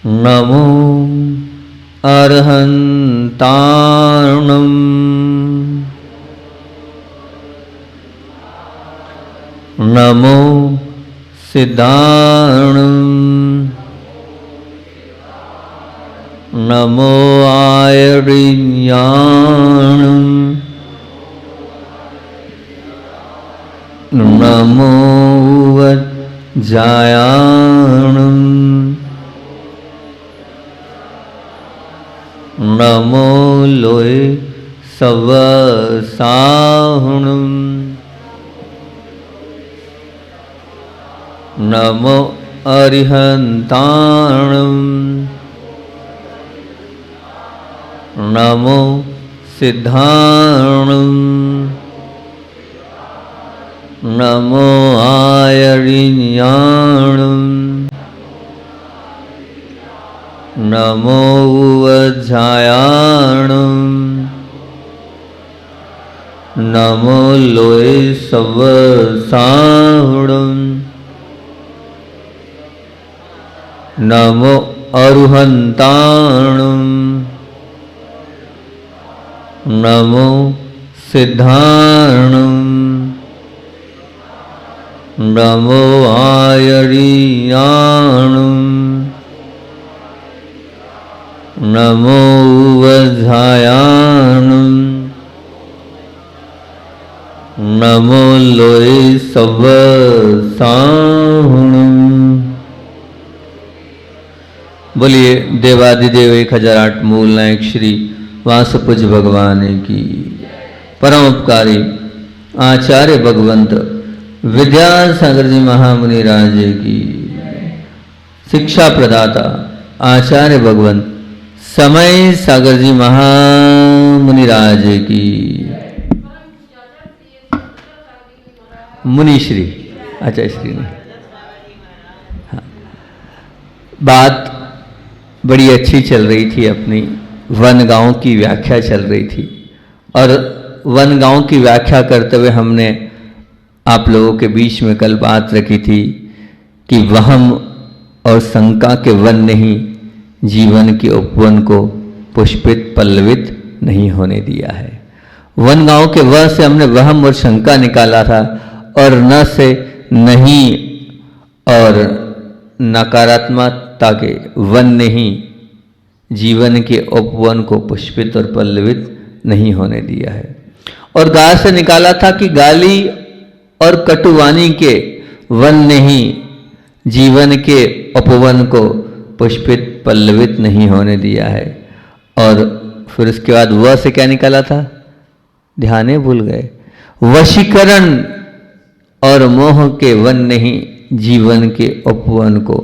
नमो अर्हन्तार्णम् नमो सिद्धार्णम् नमो आयर्याणम् नमो वज्जायाणम् नमो लोय सवसाहुणम् नमो अरिहन्ताणम् नमो सिद्धार्णम् नमो आयर्याणम् नमो वज्जायाणम् नमो लोय सवसाहुणम् नमो अरुहन्ताणम् नमो सिद्धार्णम् नमो आयर्याणम् नमो वज्जायाणम् नमो लोय सवसाहुणम्। बोलिए देवादिदेव 1008 मूल नायक श्री वासुपुज भगवान की। परम उपकारी आचार्य भगवंत विद्यासागर जी महामुनि राजे की। शिक्षा प्रदाता आचार्य भगवंत समय सागर जी महामुनि राजे की। मुनिश्री, अच्छा श्री ने, हाँ। बात बड़ी अच्छी चल रही थी, अपनी वन गांव की व्याख्या चल रही थी। और वन गांव की व्याख्या करते हुए हमने आप लोगों के बीच में कल बात रखी थी कि वहम और शंका के वन ने ही जीवन के उपवन को पुष्पित पल्लवित नहीं होने दिया है। वन गांव के व से हमने वहम और शंका निकाला था, और न से नहीं और नकारात्मकता के वन ने ही जीवन के उपवन को पुष्पित और पल्लवित नहीं होने दिया है। और गा से निकाला था कि गाली और कटुवाणी के वन ने ही जीवन के उपवन को पुष्पित पल्लवित नहीं होने दिया है। और फिर उसके बाद वह से क्या निकाला था, ध्यान भूल गए। वशीकरण और मोह के वन ने ही जीवन के उपवन को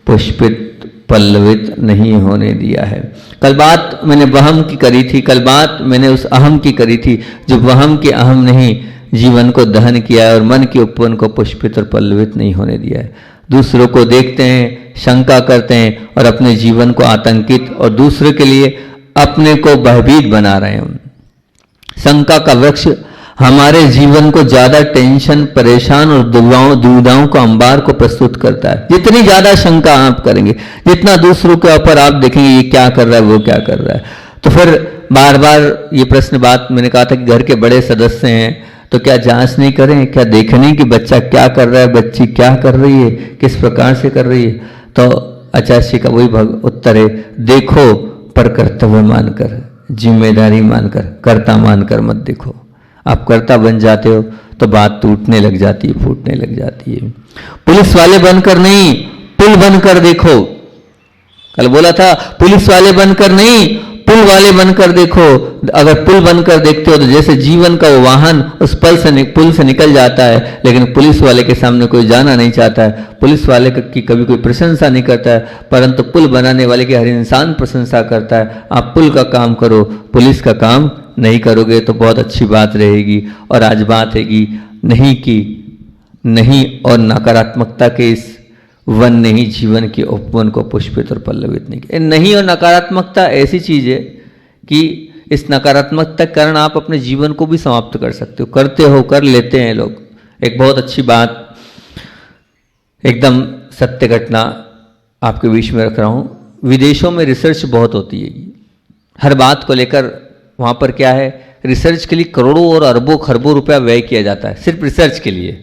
पुष्पित पल्लवित नहीं होने दिया है। कल बात मैंने वहम की करी थी, कल बात मैंने उस अहम की करी थी जो वहम के अहम ने ही जीवन को दहन किया है और मन के उपवन को पुष्पित और पल्लवित नहीं होने दिया है। दूसरों को देखते हैं, शंका करते हैं और अपने जीवन को आतंकित और दूसरे के लिए अपने को भयभीत बना रहे हैं। शंका का वृक्ष हमारे जीवन को ज्यादा टेंशन, परेशान और दुविधाओं को अंबार को प्रस्तुत करता है। जितनी ज्यादा शंका आप करेंगे, जितना दूसरों के ऊपर आप देखेंगे ये क्या कर रहा है, वो क्या कर रहा है, तो फिर बार बार ये प्रश्न बात मैंने कहा था कि घर के बड़े सदस्य हैं तो क्या जांच नहीं करें, क्या देखें कि बच्चा क्या कर रहा है, बच्ची क्या कर रही है, किस प्रकार से कर रही है। तो आचार्य का वही उत्तर है, देखो पर कर्तव्य मानकर, जिम्मेदारी मानकर, कर्ता मानकर मत देखो। आप कर्ता बन जाते हो तो बात टूटने लग जाती है, फूटने लग जाती है। पुलिस वाले बनकर नहीं, पुल बनकर देखो। कल बोला था पुलिस वाले बनकर नहीं, पुल वाले बनकर देखो। अगर पुल बनकर देखते हो तो जैसे जीवन का वो वाहन उस पुल से निकल जाता है, लेकिन पुलिस वाले के सामने कोई जाना नहीं चाहता है, पुलिस वाले की कभी कोई प्रशंसा नहीं करता है, परंतु पुल बनाने वाले की हर इंसान प्रशंसा करता है। आप पुल का काम करो, पुलिस का काम नहीं करोगे तो बहुत अच्छी बात रहेगी। और आज बात है कि नहीं और नकारात्मकता के इस वन ने ही जीवन के उपवन को पुष्पित और पल्लवित नहीं किया। नहीं और नकारात्मकता ऐसी चीज है कि इस नकारात्मकता के कारण आप अपने जीवन को भी समाप्त कर सकते हो, करते हो, कर लेते हैं लोग। एक बहुत अच्छी बात, एकदम सत्य घटना आपके बीच में रख रहा हूं। विदेशों में रिसर्च बहुत होती है, हर बात को लेकर वहाँ पर क्या है, रिसर्च के लिए करोड़ों और अरबों खरबों रुपया व्यय किया जाता है सिर्फ रिसर्च के लिए।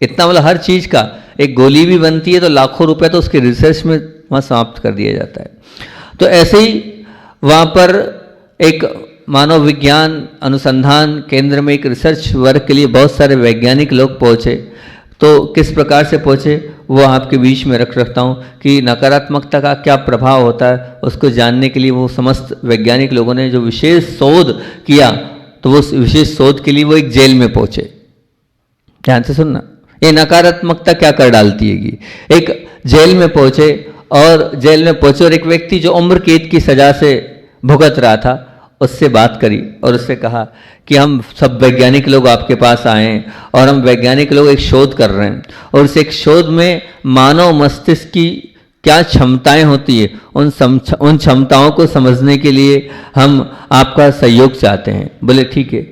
इतना मतलब हर चीज़ का, एक गोली भी बनती है तो लाखों रुपया तो उसके रिसर्च में वहाँ समाप्त कर दिया जाता है। तो ऐसे ही वहाँ पर एक मानव विज्ञान अनुसंधान केंद्र में एक रिसर्च वर्क के लिए बहुत सारे वैज्ञानिक लोग पहुँचे। तो किस प्रकार से पहुँचे वो आपके बीच में रखता हूँ कि नकारात्मकता का क्या प्रभाव होता है, उसको जानने के लिए वो समस्त वैज्ञानिक लोगों ने जो विशेष शोध किया, तो वो विशेष शोध के लिए वो एक जेल में पहुँचे। ध्यान से सुनना, ये नकारात्मकता क्या कर डालती है। एक जेल में पहुँचे और जेल में पहुँचे और एक व्यक्ति जो उम्र कैद की सज़ा से भुगत रहा था उससे बात करी और उससे कहा कि हम सब वैज्ञानिक लोग आपके पास आए हैं और हम वैज्ञानिक लोग एक शोध कर रहे हैं और उस एक शोध में मानव मस्तिष्क की क्या क्षमताएं होती है, उन क्षमताओं को समझने के लिए हम आपका सहयोग चाहते हैं। बोले ठीक है,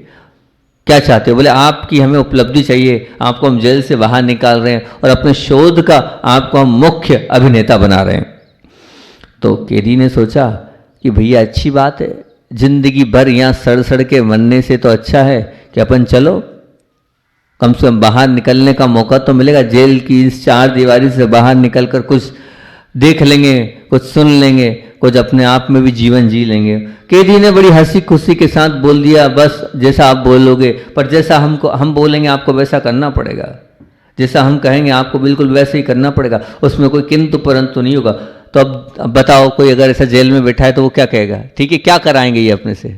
क्या चाहते हो? बोले आपकी हमें उपलब्धि चाहिए, आपको हम जेल से बाहर निकाल रहे हैं और अपने शोध का आपको हम मुख्य अभिनेता बना रहे हैं। तो कैदी ने सोचा कि भैया अच्छी बात है, जिंदगी भर यहाँ सड़ सड़ के मरने से तो अच्छा है कि अपन चलो, कम से कम बाहर निकलने का मौका तो मिलेगा। जेल की इस चार दीवारी से बाहर निकलकर कुछ देख लेंगे, कुछ सुन लेंगे, कुछ अपने आप में भी जीवन जी लेंगे। कैदी ने बड़ी हंसी खुशी के साथ बोल दिया, बस जैसा आप बोलोगे, पर जैसा हम बोलेंगे आपको वैसा करना पड़ेगा, जैसा हम कहेंगे आपको बिल्कुल वैसे ही करना पड़ेगा, उसमें कोई किंतु परंतु नहीं होगा। तो अब बताओ, कोई अगर ऐसा जेल में बैठा है तो वो क्या कहेगा? ठीक है, क्या कराएंगे ये अपने से?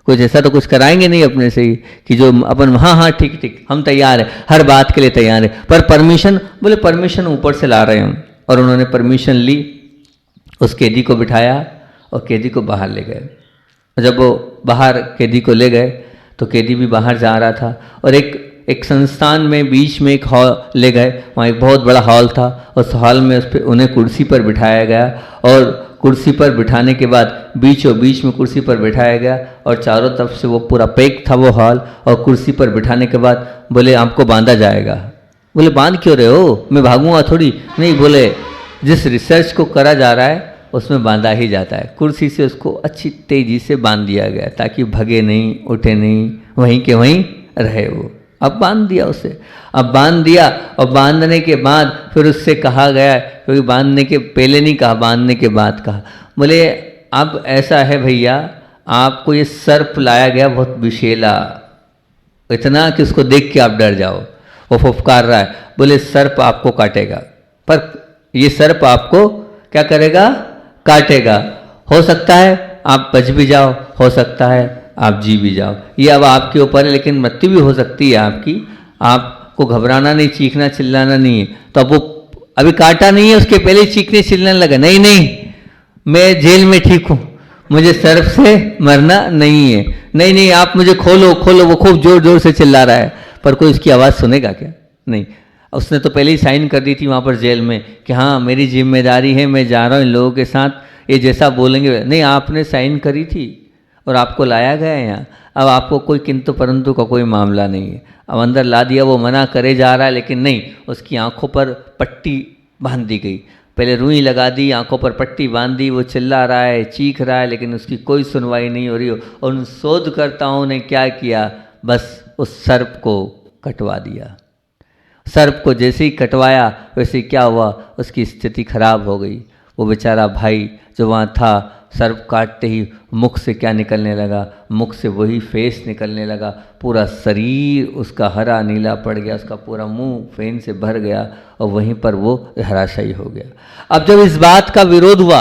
कुछ ऐसा तो कुछ कराएंगे नहीं अपने से ही कि जो अपन हाँ हाँ ठीक ठीक हम तैयार है, हर बात के लिए तैयार है, पर परमिशन, बोले परमिशन ऊपर से ला रहे हैं हम। और उन्होंने परमिशन ली, उस कैदी को बिठाया और कैदी को बाहर ले गए। जब वो बाहर कैदी को ले गए तो कैदी भी बाहर जा रहा था और एक संस्थान में बीच में एक हॉल ले गए, वहाँ एक बहुत बड़ा हॉल था। उस हॉल में उस पर उन्हें कुर्सी पर बिठाया गया और कुर्सी पर बिठाने के बाद बीचों बीच में कुर्सी पर बिठाया गया और चारों तरफ से वो पूरा पैक था वो हॉल। और कुर्सी पर बिठाने के बाद बोले आपको बांधा जाएगा। बोले बांध क्यों रहे हो, मैं भागूंगा थोड़ी। नहीं, बोले जिस रिसर्च को करा जा रहा है उसमें बांधा ही जाता है। कुर्सी से उसको अच्छी तेजी से बांध दिया गया ताकि भगे नहीं, उठे नहीं, वहीं के वहीं रहे वो। अब बांध दिया उसे, अब बांध दिया और बांधने के बाद फिर उससे कहा गया, क्योंकि बांधने के पहले नहीं कहा, बांधने के बाद कहा, बोले अब ऐसा है भैया, आपको ये सर्प लाया गया बहुत विषैला, इतना कि उसको देख के आप डर जाओ। वो फुफकार रहा है, बोले सर्प आपको काटेगा, पर ये सर्प आपको क्या करेगा? काटेगा। हो सकता है आप बच भी जाओ, हो सकता है आप जी भी जाओ, ये अब आपके ऊपर है, लेकिन मृत्यु भी हो सकती है आपकी। आपको घबराना नहीं, चीखना चिल्लाना नहीं है। तो अब वो अभी काटा नहीं है, उसके पहले चीखने चिल्लाने लगा, नहीं नहीं मैं जेल में ठीक हूँ, मुझे सर्प से मरना नहीं है, नहीं नहीं आप मुझे खोलो खोलो। वो खूब जोर जोर से चिल्ला रहा है, पर कोई उसकी आवाज़ सुनेगा क्या? नहीं। उसने तो पहले ही साइन कर दी थी वहाँ पर जेल में कि हाँ मेरी जिम्मेदारी है, मैं जा रहा हूँ इन लोगों के साथ, ये जैसा बोलेंगे। नहीं, आपने साइन करी थी और आपको लाया गया है यहाँ। अब आपको कोई किंतु परंतु का कोई मामला नहीं है। अब अंदर ला दिया, वो मना करे जा रहा है, लेकिन नहीं, उसकी आंखों पर पट्टी बांध दी गई। पहले रुई लगा दी, आंखों पर पट्टी बांध दी, वो चिल्ला रहा है, चीख रहा है, लेकिन उसकी कोई सुनवाई नहीं हो रही हो। और उन शोधकर्ताओं ने क्या किया, बस उस सर्प को कटवा दिया। सर्प को जैसे ही कटवाया वैसे ही क्या हुआ, उसकी स्थिति खराब हो गई। वो बेचारा भाई जो वहाँ था, सर्प काटते ही मुख से क्या निकलने लगा, मुख से वही फेस निकलने लगा, पूरा शरीर उसका हरा नीला पड़ गया, उसका पूरा मुंह फेन से भर गया और वहीं पर वो धराशायी हो गया। अब जब इस बात का विरोध हुआ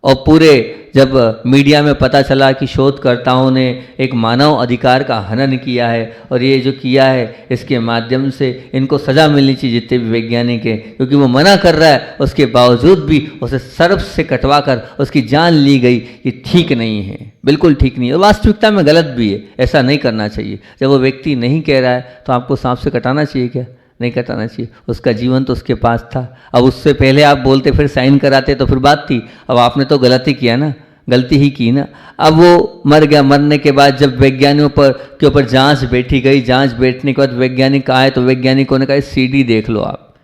और पूरे जब मीडिया में पता चला कि शोधकर्ताओं ने एक मानव अधिकार का हनन किया है और ये जो किया है इसके माध्यम से इनको सज़ा मिलनी चाहिए जितने भी वैज्ञानिक हैं, क्योंकि वो मना कर रहा है, उसके बावजूद भी उसे सर्प से कटवा कर उसकी जान ली गई, ये ठीक नहीं है, बिल्कुल ठीक नहीं है और वास्तविकता में गलत भी है। ऐसा नहीं करना चाहिए। जब वो व्यक्ति नहीं कह रहा है तो आपको सांप से कटाना चाहिए क्या? नहीं कटाना चाहिए। उसका जीवन तो उसके पास था। अब उससे पहले आप बोलते फिर साइन कराते तो फिर बात थी। अब आपने तो गलती किया ना, गलती ही की ना। अब वो मर गया। मरने के बाद जब वैज्ञानिकों के ऊपर जांच बैठी गई, जांच बैठने के बाद वैज्ञानिक आए तो वैज्ञानिकों ने कहा सीडी देख लो आप,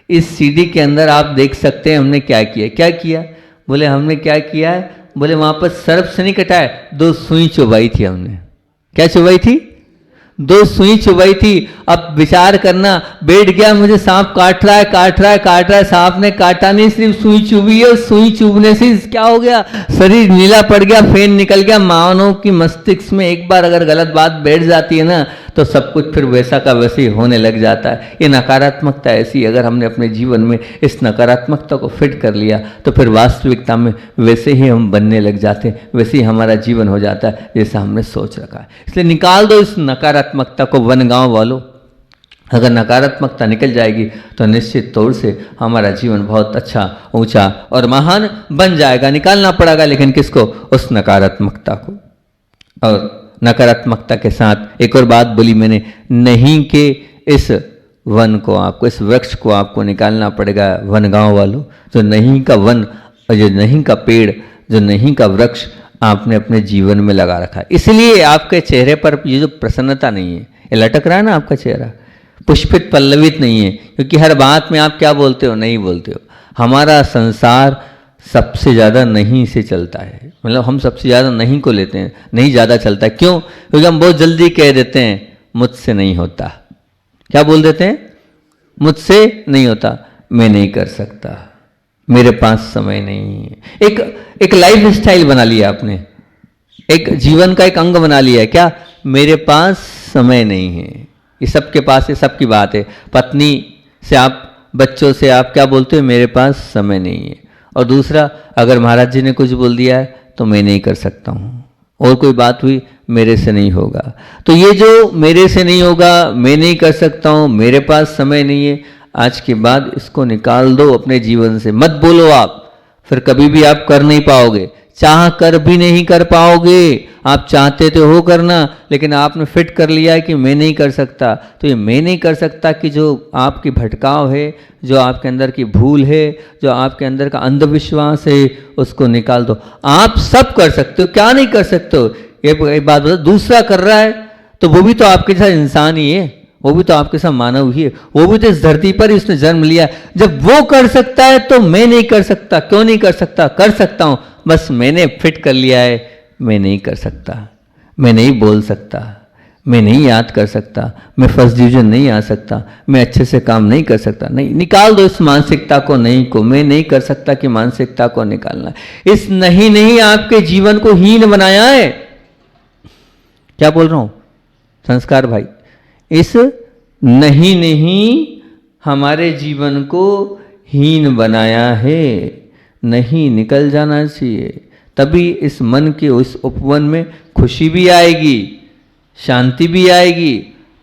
इस सीडी के अंदर आप देख सकते हैं हमने क्या किया। क्या किया? बोले हमने क्या किया है? बोले वहां पर सर्प से नहीं कटाया, 2 सुई चुबाई थी हमने। क्या चुबाई थी? 2 सुई चुबाई थी। अब विचार करना, बैठ गया मुझे सांप काट रहा है, काट रहा है, काट रहा है, सांप ने काटा नहीं, सिर्फ सुई चुभी है। सुई चुभने से क्या हो गया? शरीर नीला पड़ गया, फेन निकल गया। मानव की मस्तिष्क में एक बार अगर गलत बात बैठ जाती है ना, तो सब कुछ फिर वैसा का वैसे ही होने लग जाता है। ये नकारात्मकता ऐसी, अगर हमने अपने जीवन में इस नकारात्मकता को फिट कर लिया तो फिर वास्तविकता में वैसे ही हम बनने लग जाते हैं, वैसे ही हमारा जीवन हो जाता है जैसा हमने सोच रखा है। इसलिए निकाल दो इस नकारात्मकता को वनगांव वालों। अगर नकारात्मकता निकल जाएगी तो निश्चित तौर से हमारा जीवन बहुत अच्छा, ऊंचा और महान बन जाएगा। निकालना पड़ेगा, लेकिन किसको? उस नकारात्मकता को। और नकारात्मकता के साथ एक और बात बोली मैंने, नहीं के इस वन को आपको, इस वृक्ष को आपको निकालना पड़ेगा वनगांव वालों। जो नहीं का वन और जो नहीं का पेड़, जो नहीं का वृक्ष आपने अपने जीवन में लगा रखा है। इसलिए आपके चेहरे पर ये जो प्रसन्नता नहीं है, ये लटक रहा है ना आपका चेहरा, पुष्पित पल्लवित नहीं है, क्योंकि हर बात में आप क्या बोलते हो? नहीं बोलते हो। हमारा संसार सबसे ज़्यादा नहीं से चलता है, मतलब हम सबसे ज़्यादा नहीं को लेते हैं, नहीं ज़्यादा चलता है। क्यों? क्योंकि हम बहुत जल्दी कह देते हैं मुझसे नहीं होता। क्या बोल देते हैं? मुझसे नहीं होता, मैं नहीं कर सकता, मेरे पास समय नहीं है। एक लाइफ स्टाइल बना लिया आपने, एक जीवन का एक अंग बना लिया है। क्या? मेरे पास समय नहीं है। ये सबके पास, ये सबकी बात है। पत्नी से आप, बच्चों से आप क्या बोलते हो? मेरे पास समय नहीं है। और दूसरा, अगर महाराज जी ने कुछ बोल दिया है तो मैं नहीं कर सकता हूँ, और कोई बात हुई मेरे से नहीं होगा। तो ये जो मेरे से नहीं होगा, मैं नहीं कर सकता हूँ, मेरे पास समय नहीं है, आज के बाद इसको निकाल दो अपने जीवन से। मत बोलो आप, फिर कभी भी आप कर नहीं पाओगे, चाह कर भी नहीं कर पाओगे। आप चाहते तो हो करना, लेकिन आपने फिट कर लिया है कि मैं नहीं कर सकता। तो ये मैं नहीं कर सकता कि जो आपकी भटकाव है, जो आपके अंदर की भूल है, जो आपके अंदर का अंधविश्वास है, उसको निकाल दो। आप सब कर सकते हो, क्या नहीं कर सकते हो? ये बात बता, दूसरा कर रहा है तो वो भी तो आपके साथ इंसान ही है, वो भी तो आपके साथ मानव ही है, वो भी तो इस धरती पर इसने जन्म लिया। जब वो कर सकता है तो मैं नहीं कर सकता। क्यों नहीं कर सकता? कर सकता हूं, बस मैंने फिट कर लिया है, मैं नहीं कर सकता, मैं नहीं बोल सकता, मैं नहीं याद कर सकता, मैं फर्स्ट डिवीजन नहीं आ सकता, मैं अच्छे से काम नहीं कर सकता। नहीं, निकाल दो इस मानसिकता को, नहीं को, मैं नहीं कर सकता कि मानसिकता को निकालना। इस नहीं आपके जीवन को हीन बनाया है। क्या बोल रहा हूं संस्कार भाई? इस नहीं हमारे जीवन को हीन बनाया है। नहीं निकल जाना चाहिए, तभी इस मन के उस उपवन में खुशी भी आएगी, शांति भी आएगी,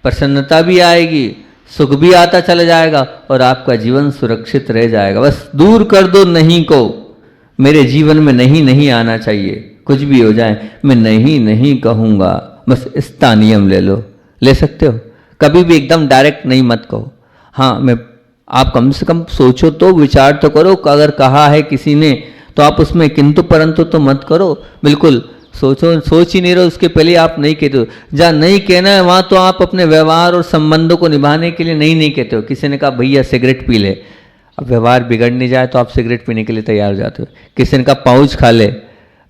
प्रसन्नता भी आएगी, सुख भी आता चला जाएगा और आपका जीवन सुरक्षित रह जाएगा। बस दूर कर दो नहीं को। मेरे जीवन में नहीं आना चाहिए, कुछ भी हो जाए मैं नहीं कहूँगा। बस इसका नियम ले लो, ले सकते हो। कभी भी एकदम डायरेक्ट नहीं मत कहो। हाँ, आप कम से कम सोचो तो, विचार तो करो। अगर कहा है किसी ने तो आप उसमें किंतु परंतु तो मत करो। बिल्कुल सोचो, सोच ही नहीं रहो, उसके पहले आप नहीं कहते हो। जहाँ नहीं कहना है वहाँ तो आप अपने व्यवहार और संबंधों को निभाने के लिए नहीं कहते हो। किसी ने कहा भैया सिगरेट पी ले, अब व्यवहार बिगड़ नहीं जाए तो आप सिगरेट पीने के लिए तैयार हो जाते हो। किसी ने कहा पाउच खा ले,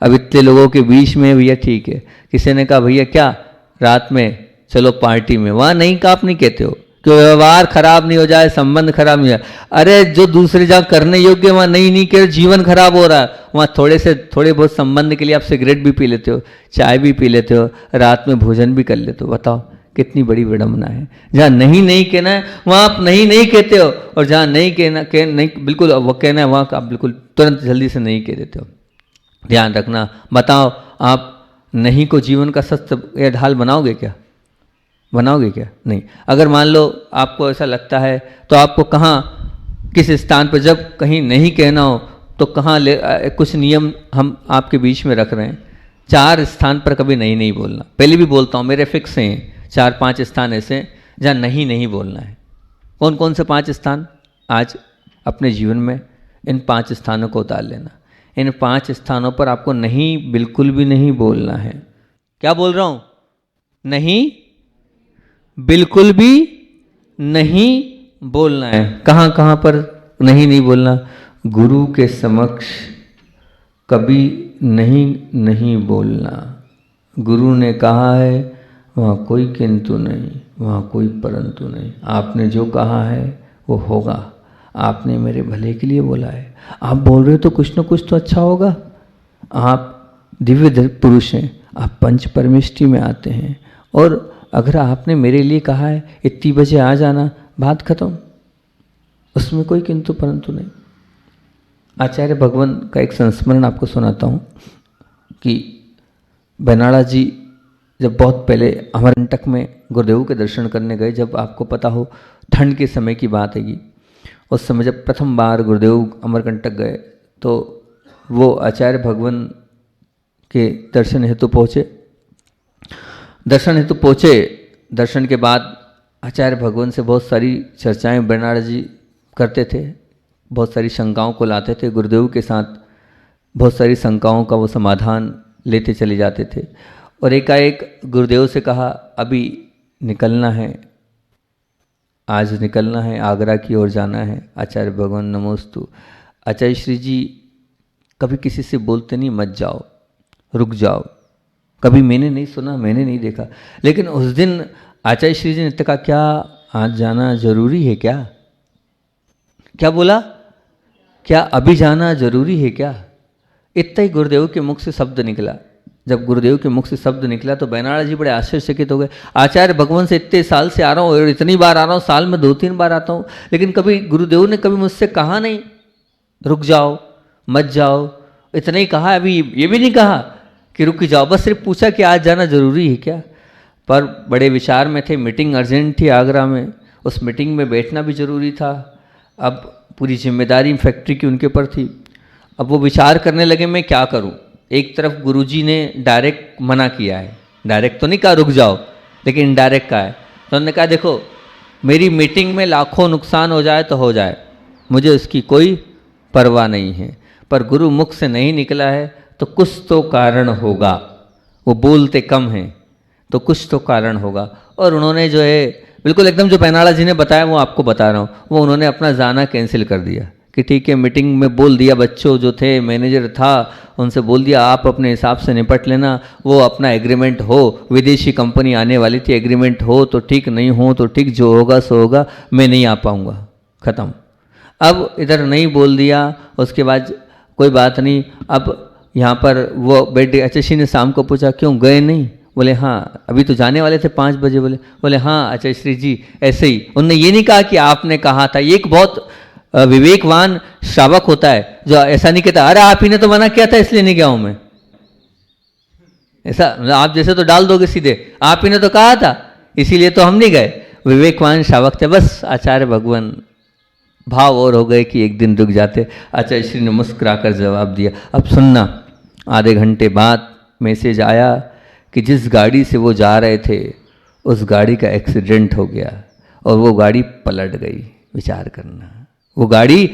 अब इतने लोगों के बीच में भैया ठीक है। किसी ने कहा भैया क्या रात में चलो पार्टी में, वहाँ नहीं का आप नहीं कहते हो कि व्यवहार खराब नहीं हो जाए, संबंध खराब नहीं हो जाए। अरे जो दूसरे जगह करने योग्य वहाँ नहीं कह, जीवन खराब हो रहा है। वहाँ थोड़े बहुत संबंध के लिए आप सिगरेट भी पी लेते हो, चाय भी पी लेते हो, रात में भोजन भी कर लेते हो। बताओ कितनी बड़ी विडंबना है। जहाँ नहीं कहना है वहाँ आप नहीं कहते हो, और जहाँ नहीं कहना नहीं बिल्कुल वो कहना है वहाँ आप बिल्कुल तुरंत जल्दी से नहीं कह देते हो। ध्यान रखना। बताओ आप नहीं को जीवन का सत्य ढाल बनाओगे क्या? बनाओगे क्या? नहीं। अगर मान लो आपको ऐसा लगता है तो आपको कहाँ, किस स्थान पर जब कहीं नहीं कहना हो तो कहाँ कुछ नियम हम आपके बीच में रख रहे हैं। 4 स्थान पर कभी नहीं बोलना। पहले भी बोलता हूँ, मेरे फिक्स हैं 4-5 स्थान ऐसे जहाँ नहीं बोलना है। कौन कौन से 5 स्थान? आज अपने जीवन में इन 5 स्थानों को उतार लेना। इन 5 स्थानों पर आपको नहीं बिल्कुल भी नहीं बोलना है। क्या बोल रहा हूँ? नहीं बिल्कुल भी नहीं बोलना है। कहाँ कहाँ पर नहीं बोलना? गुरु के समक्ष, कभी नहीं बोलना। गुरु ने कहा है वहाँ कोई किंतु नहीं, वहाँ कोई परंतु नहीं। आपने जो कहा है वो होगा, आपने मेरे भले के लिए बोला है। आप बोल रहे हो तो कुछ ना कुछ तो अच्छा होगा। आप दिव्य पुरुष हैं, आप पंच परमेष्टि में आते हैं, और अगर आपने मेरे लिए कहा है इतनी बजे आ जाना, बात खत्म, उसमें कोई किंतु परंतु नहीं। आचार्य भगवान का एक संस्मरण आपको सुनाता हूँ कि बेनाड़ा जी जब बहुत पहले अमरकंटक में गुरुदेव के दर्शन करने गए, जब आपको पता हो ठंड के समय की बात हैगी, उस समय जब प्रथम बार गुरुदेव अमरकंटक गए तो वो आचार्य भगवान के दर्शन हेतु पहुँचे। दर्शन के बाद आचार्य भगवान से बहुत सारी चर्चाएं बेनाड़ा जी करते थे, बहुत सारी शंकाओं को लाते थे। गुरुदेव के साथ बहुत सारी शंकाओं का वो समाधान लेते चले जाते थे। और एकाएक गुरुदेव से कहा अभी निकलना है, आज निकलना है, आगरा की ओर जाना है। आचार्य भगवान नमोस्तु। आचार्य श्री जी कभी किसी से बोलते नहीं मत जाओ, रुक जाओ। कभी मैंने नहीं सुना, मैंने नहीं देखा, लेकिन उस दिन आचार्य श्री जी ने कहा क्या आज जाना जरूरी है क्या? क्या बोला? क्या अभी जाना जरूरी है क्या? इतना ही गुरुदेव के मुख से शब्द निकला। जब गुरुदेव के मुख से शब्द निकला तो बेनाड़ा जी बड़े आश्चर्यचकित हो गए। आचार्य भगवान से इतने साल से आ रहा हूँ और इतनी बार आ रहा हूँ, साल में 2-3 बार आता हूँ, लेकिन कभी गुरुदेव ने कभी मुझसे कहा नहीं रुक जाओ मत जाओ। इतना ही कहा, अभी ये भी नहीं कहा कि रुक जाओ, बस सिर्फ पूछा कि आज जाना जरूरी है क्या। पर बड़े विचार में थे, मीटिंग अर्जेंट थी आगरा में, उस मीटिंग में बैठना भी जरूरी था। अब पूरी जिम्मेदारी फैक्ट्री की उनके ऊपर थी। अब वो विचार करने लगे मैं क्या करूं। एक तरफ गुरुजी ने डायरेक्ट मना किया है, डायरेक्ट तो नहीं कहा रुक जाओ, लेकिन इनडायरेक्ट कहा है। तो उन्होंने कहा देखो मेरी मीटिंग में लाखों नुकसान हो जाए तो हो जाए, मुझे उसकी कोई परवाह नहीं है, पर गुरु मुख से नहीं निकला है तो कुछ तो कारण होगा। वो बोलते कम हैं तो कुछ तो कारण होगा। और उन्होंने जो है बिल्कुल एकदम जो बेनाड़ा जी ने बताया वो आपको बता रहा हूँ, वो उन्होंने अपना जाना कैंसिल कर दिया कि ठीक है, मीटिंग में बोल दिया, बच्चों जो थे मैनेजर था उनसे बोल दिया आप अपने हिसाब से निपट लेना, वो अपना एग्रीमेंट हो, विदेशी कंपनी आने वाली थी, एग्रीमेंट हो तो ठीक, नहीं हो तो ठीक, जो होगा सो होगा, मैं नहीं आ पाऊँगा, ख़त्म। अब इधर नहीं बोल दिया, उसके बाद कोई बात नहीं। अब यहाँ पर वो बेटे आचार्य ने शाम को पूछा क्यों गए नहीं? बोले हाँ अभी तो जाने वाले थे 5 बजे। बोले हाँ आचार्य श्री जी ऐसे ही। उन्होंने ये नहीं कहा कि आपने कहा था। ये एक बहुत विवेकवान श्रावक होता है जो ऐसा नहीं कहता अरे आप ही ने तो मना किया था इसलिए नहीं गया हूं मैं। ऐसा आप जैसे तो डाल दोगे सीधे, आप ही ने तो कहा था इसीलिए तो हम नहीं गए। विवेकवान श्रावक थे। बस आचार्य भगवान भाव और हो गए कि एक दिन रुक जाते। आचार्य श्री ने मुस्कुराकर जवाब दिया अब सुनना। आधे घंटे बाद मैसेज आया कि जिस गाड़ी से वो जा रहे थे उस गाड़ी का एक्सीडेंट हो गया और वो गाड़ी पलट गई। विचार करना, वो गाड़ी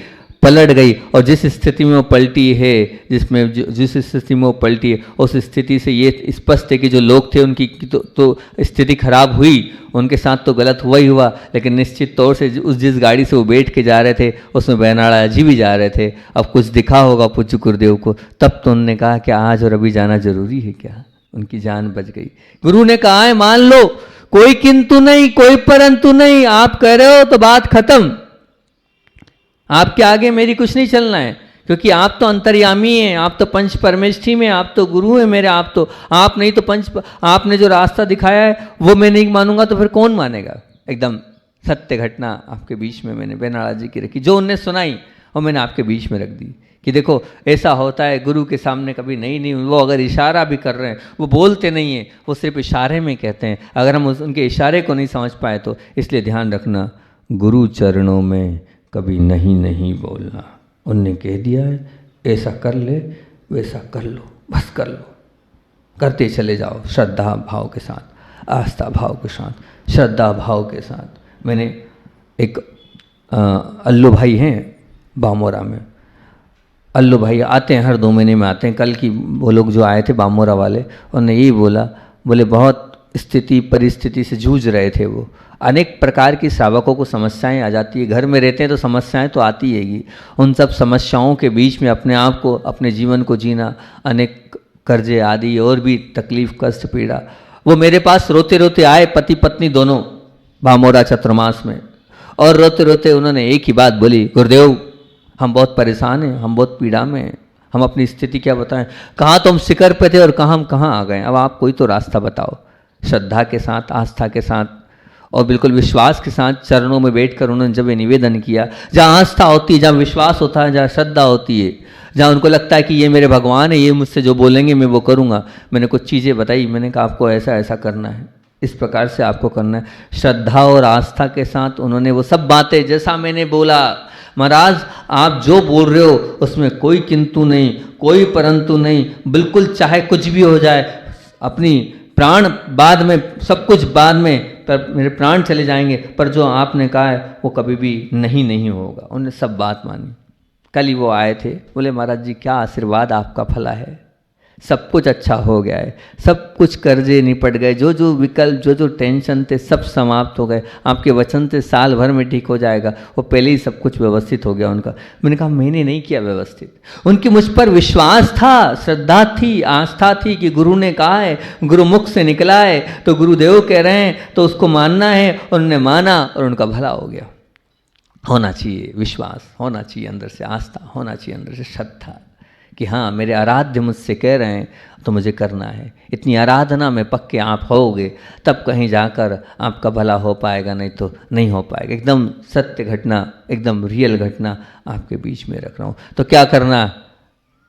पलट गई और जिस स्थिति में वो पलटी है, जिस स्थिति में वो पलटी है, उस स्थिति से ये स्पष्ट है कि जो लोग थे उनकी तो स्थिति खराब हुई, उनके साथ तो गलत हुआ ही हुआ, लेकिन निश्चित तौर से जिस गाड़ी से वो बैठ के जा रहे थे उसमें बेनाड़ा जी भी जा रहे थे। अब कुछ दिखा होगा पूज्य गुरुदेव को, तब तो उन्होंने कहा कि आज और अभी जाना जरूरी है क्या। उनकी जान बच गई। गुरु ने कहा है मान लो, कोई किंतु नहीं, कोई परंतु नहीं, आप कह रहे हो तो बात खत्म, आपके आगे मेरी कुछ नहीं चलना है, क्योंकि आप तो अंतर्यामी हैं, आप तो पंच परमेष्ठी में, आप तो गुरु हैं मेरे, आप नहीं तो आपने जो रास्ता दिखाया है वो मैं नहीं मानूंगा तो फिर कौन मानेगा। एकदम सत्य घटना आपके बीच में मैंने बेनाड़ा जी की रखी, जो उनने सुनाई और मैंने आपके बीच में रख दी कि देखो ऐसा होता है। गुरु के सामने कभी नहीं, वो अगर इशारा भी कर रहे हैं, वो बोलते नहीं हैं, वो सिर्फ इशारे में कहते हैं। अगर हम उनके इशारे को नहीं समझ पाए तो इसलिए ध्यान रखना, गुरु चरणों में कभी नहीं बोलना। उनने कह दिया है ऐसा कर ले, वैसा कर लो, बस कर लो, करते चले जाओ श्रद्धा भाव के साथ, आस्था भाव के साथ, श्रद्धा भाव के साथ। मैंने एक अल्लू भाई हैं बामोरा में, अल्लू भाई आते हैं हर 2 महीने में आते हैं। कल की वो लोग जो आए थे बामोरा वाले, उन्होंने यही बोला, बोले बहुत स्थिति परिस्थिति से जूझ रहे थे वो। अनेक प्रकार की श्रावकों को समस्याएं आ जाती है, घर में रहते हैं तो समस्याएं तो आती हैगी। उन सब समस्याओं के बीच में अपने आप को, अपने जीवन को जीना, अनेक कर्जे आदि और भी तकलीफ, कष्ट, पीड़ा। वो मेरे पास रोते रोते आए, पति पत्नी दोनों, भामोरा चतुर्मास में, और रोते रोते उन्होंने एक ही बात बोली, गुरुदेव हम बहुत परेशान हैं, हम बहुत पीड़ा में हैं, हम अपनी स्थिति क्या बताएं, कहाँ तो हम शिखर पे थे और कहाँ हम कहाँ आ गए, अब आप कोई तो रास्ता बताओ। श्रद्धा के साथ, आस्था के साथ और बिल्कुल विश्वास के साथ चरणों में बैठकर उन्होंने जब ये निवेदन किया, जहाँ आस्था होती है, जहाँ विश्वास होता है, जहाँ श्रद्धा होती है, जहाँ उनको लगता है कि ये मेरे भगवान है, ये मुझसे जो बोलेंगे मैं वो करूँगा। मैंने कुछ चीज़ें बताई, मैंने कहा आपको ऐसा ऐसा करना है, इस प्रकार से आपको करना है। श्रद्धा और आस्था के साथ उन्होंने वो सब बातें, जैसा मैंने बोला, महाराज आप जो बोल रहे हो उसमें कोई किंतु नहीं, कोई परंतु नहीं, बिल्कुल चाहे कुछ भी हो जाए, अपनी प्राण बाद में, सब कुछ बाद में, पर मेरे प्राण चले जाएंगे, पर जो आपने कहा है वो कभी भी नहीं होगा। उन्होंने सब बात मानी। कल ही वो आए थे, बोले महाराज जी क्या आशीर्वाद आपका फला है, सब कुछ अच्छा हो गया है, सब कुछ कर्जे निपट गए, जो जो विकल्प, जो जो टेंशन थे सब समाप्त हो गए, आपके वचन से साल भर में ठीक हो जाएगा। वो पहले ही सब कुछ व्यवस्थित हो गया उनका। मैंने कहा मैंने नहीं किया व्यवस्थित, उनकी मुझ पर विश्वास था, श्रद्धा थी, आस्था थी कि गुरु ने कहा है, गुरु मुख से निकला है तो गुरुदेव कह रहे हैं तो उसको मानना है, और उन्होंने माना और उनका भला हो गया। होना चाहिए विश्वास, होना चाहिए अंदर से आस्था, होना चाहिए अंदर से श्रद्धा कि हाँ मेरे आराध्य मुझसे कह रहे हैं तो मुझे करना है। इतनी आराधना में पक्के आप होगे तब कहीं जाकर आपका भला हो पाएगा, नहीं तो नहीं हो पाएगा। एकदम सत्य घटना, एकदम रियल घटना आपके बीच में रख रहा हूँ। तो क्या करना,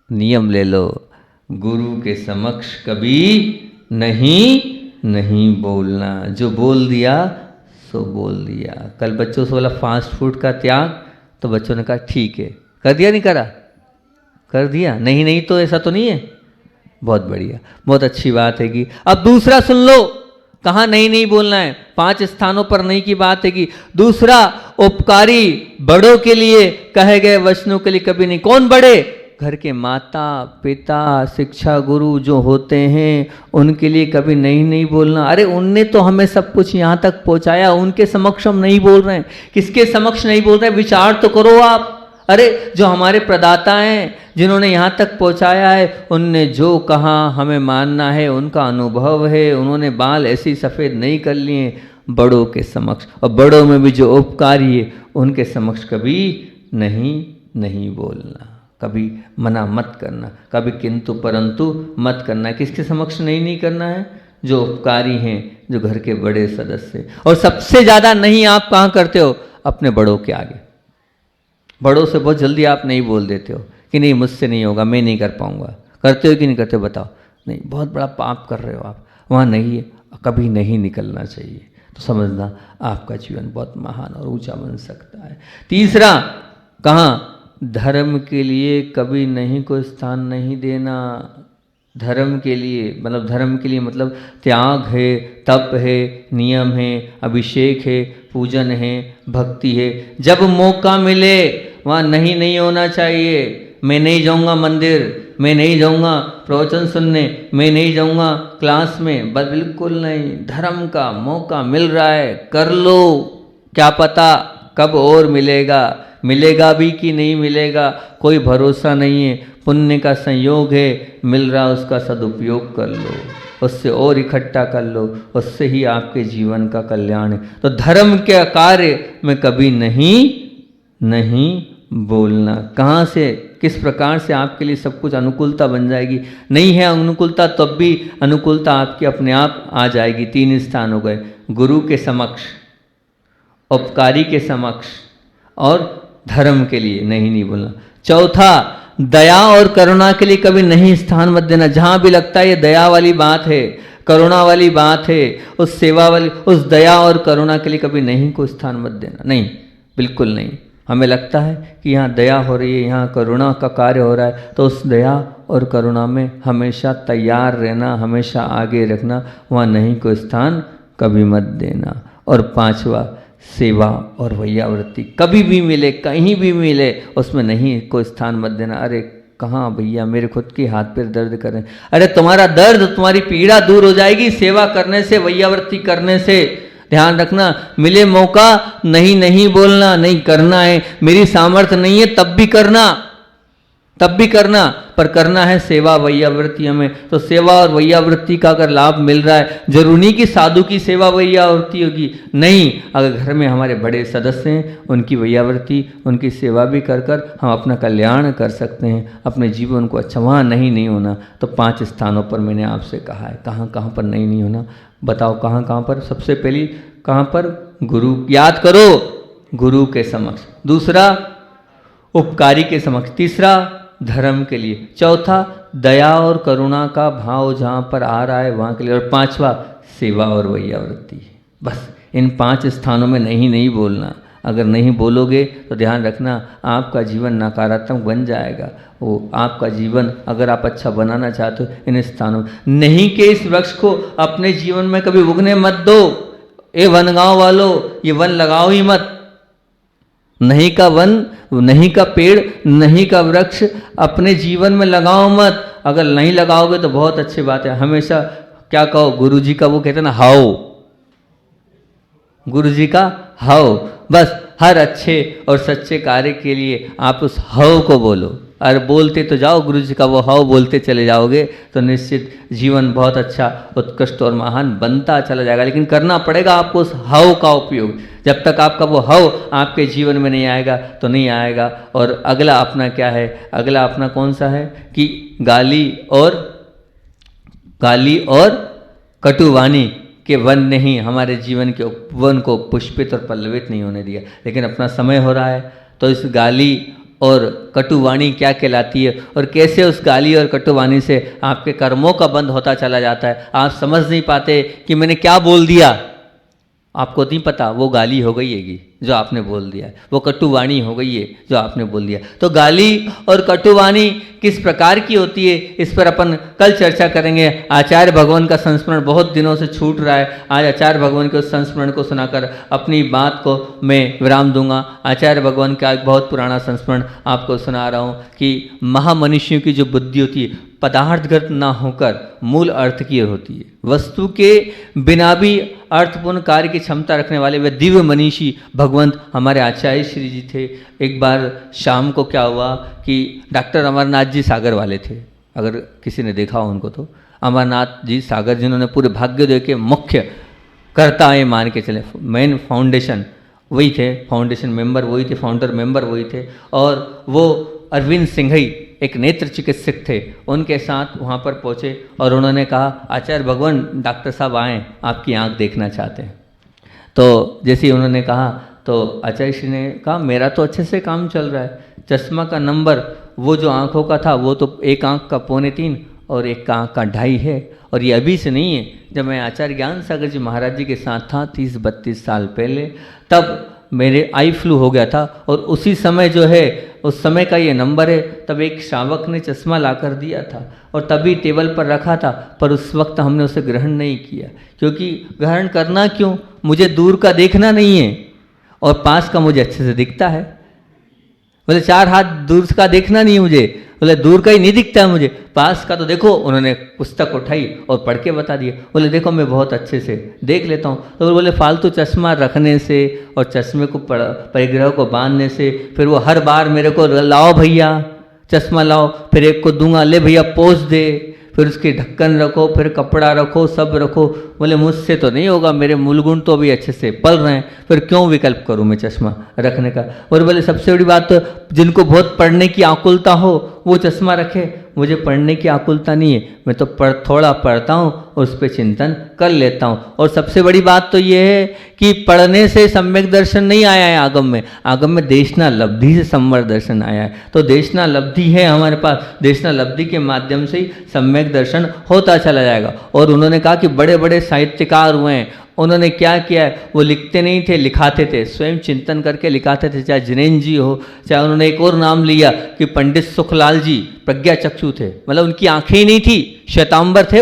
नियम ले लो, गुरु के समक्ष कभी नहीं बोलना, जो बोल दिया सो बोल दिया। कल बच्चों से बोला फास्ट फूड का त्याग, तो बच्चों ने कहा ठीक है, कर दिया नहीं करा, कर दिया, नहीं तो ऐसा तो नहीं है, बहुत बढ़िया, बहुत अच्छी बात है। कि अब दूसरा सुन लो, कहाँ नहीं बोलना है, 5 स्थानों पर नहीं की बात है। कि दूसरा, उपकारी बड़ों के लिए कहे गए वचनों के लिए कभी नहीं। कौन बड़े? घर के माता पिता, शिक्षा गुरु जो होते हैं, उनके लिए कभी नहीं बोलना। अरे उनने तो हमें सब कुछ यहाँ तक पहुँचाया, उनके समक्ष हम नहीं बोल रहे हैं। किसके समक्ष नहीं बोल रहे हैं, विचार तो करो आप। अरे जो हमारे प्रदाता हैं, जिन्होंने यहाँ तक पहुँचाया है, उनने जो कहा हमें मानना है, उनका अनुभव है, उन्होंने बाल ऐसे ही सफ़ेद नहीं कर लिए। बड़ों के समक्ष, और बड़ों में भी जो उपकारी है उनके समक्ष कभी नहीं बोलना, कभी मना मत करना, कभी किंतु परंतु मत करना। किसके समक्ष नहीं करना है? जो उपकारी हैं, जो घर के बड़े सदस्य। और सबसे ज़्यादा नहीं आप कहाँ करते हो? अपने बड़ों के आगे। बड़ों से बहुत जल्दी आप नहीं बोल देते हो कि नहीं मुझसे नहीं होगा, मैं नहीं कर पाऊंगा। करते हो कि नहीं करते बताओ? नहीं, बहुत बड़ा पाप कर रहे हो आप, वहाँ नहीं, कभी नहीं निकलना चाहिए। तो समझना आपका जीवन बहुत महान और ऊंचा बन सकता है। तीसरा, कहाँ? धर्म के लिए कभी नहीं को स्थान नहीं देना। धर्म के लिए मतलब त्याग है, तप है, नियम है, अभिषेक है, पूजन है, भक्ति है। जब मौका मिले वहाँ नहीं होना चाहिए। मैं नहीं जाऊँगा मंदिर, मैं नहीं जाऊँगा प्रवचन सुनने, मैं नहीं जाऊँगा क्लास में, बिल्कुल नहीं। धर्म का मौका मिल रहा है, कर लो। क्या पता कब और मिलेगा भी कि नहीं मिलेगा, कोई भरोसा नहीं है। पुण्य का संयोग है, मिल रहा उसका सदुपयोग कर लो, उससे और इकट्ठा कर लो, उससे ही आपके जीवन का कल्याण है। तो धर्म के कार्य में कभी नहीं बोलना। कहाँ से, किस प्रकार से आपके लिए सब कुछ अनुकूलता बन जाएगी। नहीं है अनुकूलता, तब भी अनुकूलता आपकी अपने आप आ जाएगी। 3 स्थान हो गए, गुरु के समक्ष, उपकारी के समक्ष और धर्म के लिए नहीं बोलना। चौथा, दया और करुणा के लिए कभी नहीं स्थान मत देना। जहाँ भी लगता है ये दया वाली बात है, करुणा वाली बात है, उस सेवा वाली, उस दया और करुणा के लिए कभी नहीं को स्थान मत देना। नहीं, बिल्कुल नहीं। हमें लगता है कि यहाँ दया हो रही है, यहाँ करुणा का कार्य हो रहा है, तो उस दया और करुणा में हमेशा तैयार रहना, हमेशा आगे रखना, वहाँ नहीं को स्थान कभी मत देना। और 5वां, सेवा और वैयावृत्ति कभी भी मिले, कहीं भी मिले, उसमें नहीं को स्थान मत देना। अरे कहाँ भैया, मेरे खुद के हाथ पैर दर्द कर रहे हैं। अरे तुम्हारा दर्द, तुम्हारी पीड़ा दूर हो जाएगी सेवा करने से, वैयावृत्ति करने से। ध्यान रखना, मिले मौका नहीं नहीं बोलना, नहीं करना है, मेरी सामर्थ्य नहीं है तब भी करना, तब भी करना, पर करना है सेवा वैयावृत्ति हमें। तो सेवा और वैयावृत्ति का अगर लाभ मिल रहा है, जरूरी नहीं कि साधु की सेवा वैयावृत्ति होगी, नहीं, अगर घर में हमारे बड़े सदस्य हैं उनकी वैयावृत्ति, उनकी सेवा भी कर कर हम अपना कल्याण कर सकते हैं, अपने जीवन को अच्छा। वहाँ नहीं होना, तो 5 स्थानों पर मैंने आपसे कहा है, कहाँ कहाँ पर नहीं होना, बताओ कहाँ कहाँ पर। सबसे पहली कहाँ पर? गुरु, याद करो, गुरु के समक्ष। दूसरा, उपकारी के समक्ष। तीसरा, धर्म के लिए। चौथा, दया और करुणा का भाव जहाँ पर आ रहा है वहाँ के लिए। और 5वां, सेवा और वैयावृत्ति। बस इन 5 स्थानों में नहीं बोलना। अगर नहीं बोलोगे तो ध्यान रखना आपका जीवन नकारात्मक बन जाएगा। वो आपका जीवन अगर आप अच्छा बनाना चाहते हो, इन स्थानों नहीं के इस वृक्ष को अपने जीवन में कभी उगने मत दो। ए वनगांव वालों, ये वन लगाओ ही मत। नहीं का वन, नहीं का पेड़, नहीं का वृक्ष अपने जीवन में लगाओ मत। अगर नहीं लगाओगे तो बहुत अच्छी बात है। हमेशा क्या कहो, गुरु जी का वो कहते हैं ना, हाओ, गुरु जी का हाओ। बस हर अच्छे और सच्चे कार्य के लिए आप उस हाओ को बोलो, और बोलते तो जाओ, गुरु जी का वो हाओ बोलते चले जाओगे तो निश्चित जीवन बहुत अच्छा, उत्कृष्ट और महान बनता चला जाएगा। लेकिन करना पड़ेगा आपको उस हाओ का उपयोग। जब तक आपका वो हाओ आपके जीवन में नहीं आएगा तो नहीं आएगा। और अगला अपना क्या है? अगला अपना कौन सा है कि गाली और कटुवाणी के वन ने ही हमारे जीवन के वन को पुष्पित और पल्लवित नहीं होने दिया। लेकिन अपना समय हो रहा है, तो इस गाली और कटुवाणी क्या कहलाती है और कैसे उस गाली और कटुवाणी से आपके कर्मों का बंध होता चला जाता है। आप समझ नहीं पाते कि मैंने क्या बोल दिया, आपको नहीं पता वो गाली हो गई है जो आपने बोल दिया है, वो कटुवाणी हो गई है जो आपने बोल दिया। तो गाली और कटुवाणी किस प्रकार की होती है, इस पर अपन कल चर्चा करेंगे। आचार्य भगवान का संस्मरण बहुत दिनों से छूट रहा है। आज आचार्य भगवान के उस संस्मरण को सुनाकर अपनी बात को मैं विराम दूंगा। आचार्य भगवान का एक बहुत पुराना संस्मरण आपको सुना रहा हूँ कि महामनुष्यों की जो बुद्धि होती है पदार्थगत ना होकर मूल अर्थ की होती है। वस्तु के बिना भी अर्थपूर्ण कार्य की क्षमता रखने वाले वे दिव्य मनीषी भगवंत हमारे आचार्य श्री जी थे। एक बार शाम को क्या हुआ कि डॉक्टर अमरनाथ जी सागर वाले थे, अगर किसी ने देखा हो उनको, तो अमरनाथ जी सागर जिन्होंने पूरे भाग्योदय के मुख्य कर्ता ये मान के चले, मेन फाउंडेशन वही थे, फाउंडेशन मेंबर वही थे, फाउंडर मेंबर वही थे। और वो अरविंद सिंघई एक नेत्र चिकित्सक थे, उनके साथ वहाँ पर पहुँचे और उन्होंने कहा आचार्य भगवान डॉक्टर साहब आएँ, आपकी आँख देखना चाहते हैं। तो जैसे ही उन्होंने कहा तो आचार्य श्री ने कहा मेरा तो अच्छे से काम चल रहा है, चश्मा का नंबर वो जो आँखों का था वो तो एक आँख का 3.25 और एक आँख का 2.5 है। और ये अभी से नहीं है, जब मैं आचार्य ज्ञान सागर जी महाराज जी के साथ था 30-32 साल पहले, तब मेरे आई फ्लू हो गया था और उसी समय जो है उस समय का ये नंबर है। तब एक श्रावक ने चश्मा लाकर दिया था और तभी टेबल पर रखा था, पर उस वक्त हमने उसे ग्रहण नहीं किया, क्योंकि ग्रहण करना क्यों, मुझे दूर का देखना नहीं है और पास का मुझे अच्छे से दिखता है। बोले 4 हाथ दूर का देखना नहीं है मुझे, बोले दूर का ही नहीं दिखता है मुझे, पास का तो देखो। उन्होंने पुस्तक उठाई और पढ़ के बता दिया, बोले देखो मैं बहुत अच्छे से देख लेता हूँ। तो बोले फालतू चश्मा रखने से और चश्मे को परिग्रह को बांधने से फिर वो हर बार मेरे को लाओ भैया चश्मा लाओ, फिर एक को दूंगा ले भैया पोंछ दे, फिर उसके ढक्कन रखो, फिर कपड़ा रखो, सब रखो। बोले मुझसे तो नहीं होगा, मेरे मूल गुण तो अभी अच्छे से पल रहे हैं, फिर क्यों विकल्प करूं मैं चश्मा रखने का। और बोले सबसे बड़ी बात तो जिनको बहुत पढ़ने की आकुलता हो वो चश्मा रखे, मुझे पढ़ने की आकुलता नहीं है, मैं तो थोड़ा पढ़ता हूँ और उस पर चिंतन कर लेता हूँ। और सबसे बड़ी बात तो ये है कि पढ़ने से सम्यक दर्शन नहीं आया है आगम में देशना लब्धि से सम्यक दर्शन आया है। तो देशना लब्धि है हमारे पास, देशना लब्धि के माध्यम से ही सम्यक दर्शन होता चला जाएगा। और उन्होंने कहा कि बड़े बड़े साहित्यकार हुए हैं, उन्होंने क्या किया है, वो लिखते नहीं थे, लिखाते थे, स्वयं चिंतन करके लिखाते थे। चाहे जिनेन्द्र जी हो, चाहे उन्होंने एक और नाम लिया कि पंडित सुखलाल जी प्रज्ञा चक्षु थे, मतलब उनकी आंखें ही नहीं थी, श्वेतांबर थे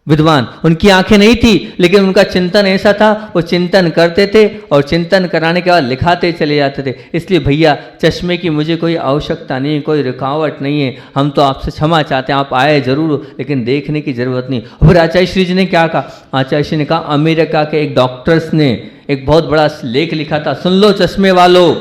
विद्वान, उनकी आंखें नहीं थी लेकिन उनका चिंतन ऐसा था, वो चिंतन करते थे और चिंतन कराने के बाद लिखाते चले जाते थे। इसलिए भैया चश्मे की मुझे कोई आवश्यकता नहीं, कोई रुकावट नहीं है, हम तो आपसे क्षमा चाहते हैं, आप आए जरूर लेकिन देखने की जरूरत नहीं। फिर आचार्य श्री जी ने क्या कहा? आचार्य श्री ने कहा अमेरिका के एक डॉक्टर्स ने एक बहुत बड़ा लेख लिखा था, सुन लो चश्मे वालों।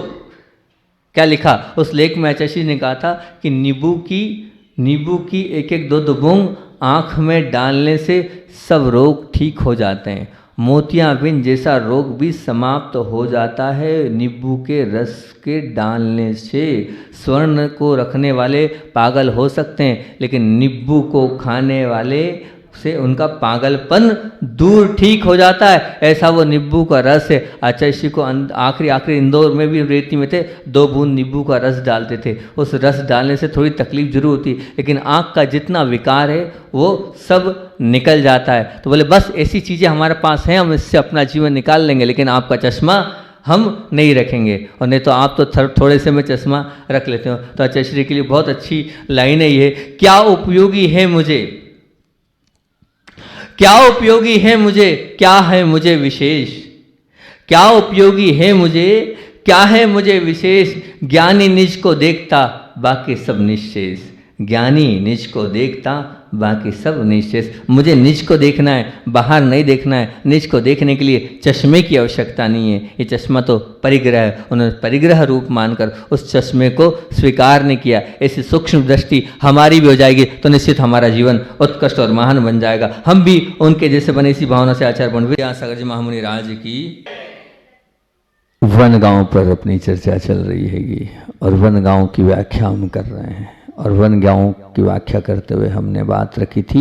क्या लिखा उस लेख में? आचार्य श्री ने कहा था कि नींबू की एक एक दो बूंद आँख में डालने से सब रोग ठीक हो जाते हैं। मोतियाबिंद जैसा रोग भी समाप्त हो जाता है नींबू के रस के डालने से। स्वर्ण को रखने वाले पागल हो सकते हैं लेकिन नींबू को खाने वाले से उनका पागलपन दूर ठीक हो जाता है। ऐसा वो नींबू का रस है। आचार्य श्री को आखिरी इंदौर में भी रेती में थे, 2 बूंद नींबू का रस डालते थे। उस रस डालने से थोड़ी तकलीफ जरूर होती लेकिन आँख का जितना विकार है वो सब निकल जाता है। तो बोले बस ऐसी चीज़ें हमारे पास हैं, हम इससे अपना जीवन निकाल लेंगे लेकिन आपका चश्मा हम नहीं रखेंगे। और नहीं तो आप तो थोड़े से में चश्मा रख लेते हो। तो आचार्य श्री के लिए बहुत अच्छी लाइन है ये, क्या उपयोगी है मुझे, क्या उपयोगी है मुझे, क्या है मुझे विशेष, क्या उपयोगी है मुझे, क्या है मुझे विशेष। ज्ञानी निज को देखता बाकी सब निश्चेष, ज्ञानी निज को देखता बाकी सब निश्चेष। मुझे निज को देखना है, बाहर नहीं देखना है। निज को देखने के लिए चश्मे की आवश्यकता नहीं है, ये चश्मा तो परिग्रह है। उन्होंने परिग्रह रूप मानकर उस चश्मे को स्वीकार नहीं किया। ऐसी सूक्ष्म दृष्टि हमारी भी हो जाएगी तो निश्चित हमारा जीवन उत्कृष्ट और महान बन जाएगा। हम भी उनके जैसे बने, इसी भावना से आचार्य पंडित विद्यासागर जी महामुनि राज की वन गांव पर अपनी चर्चा चल रही है और वन गांव की व्याख्या हम कर रहे हैं। और वन गांव की व्याख्या करते हुए हमने बात रखी थी,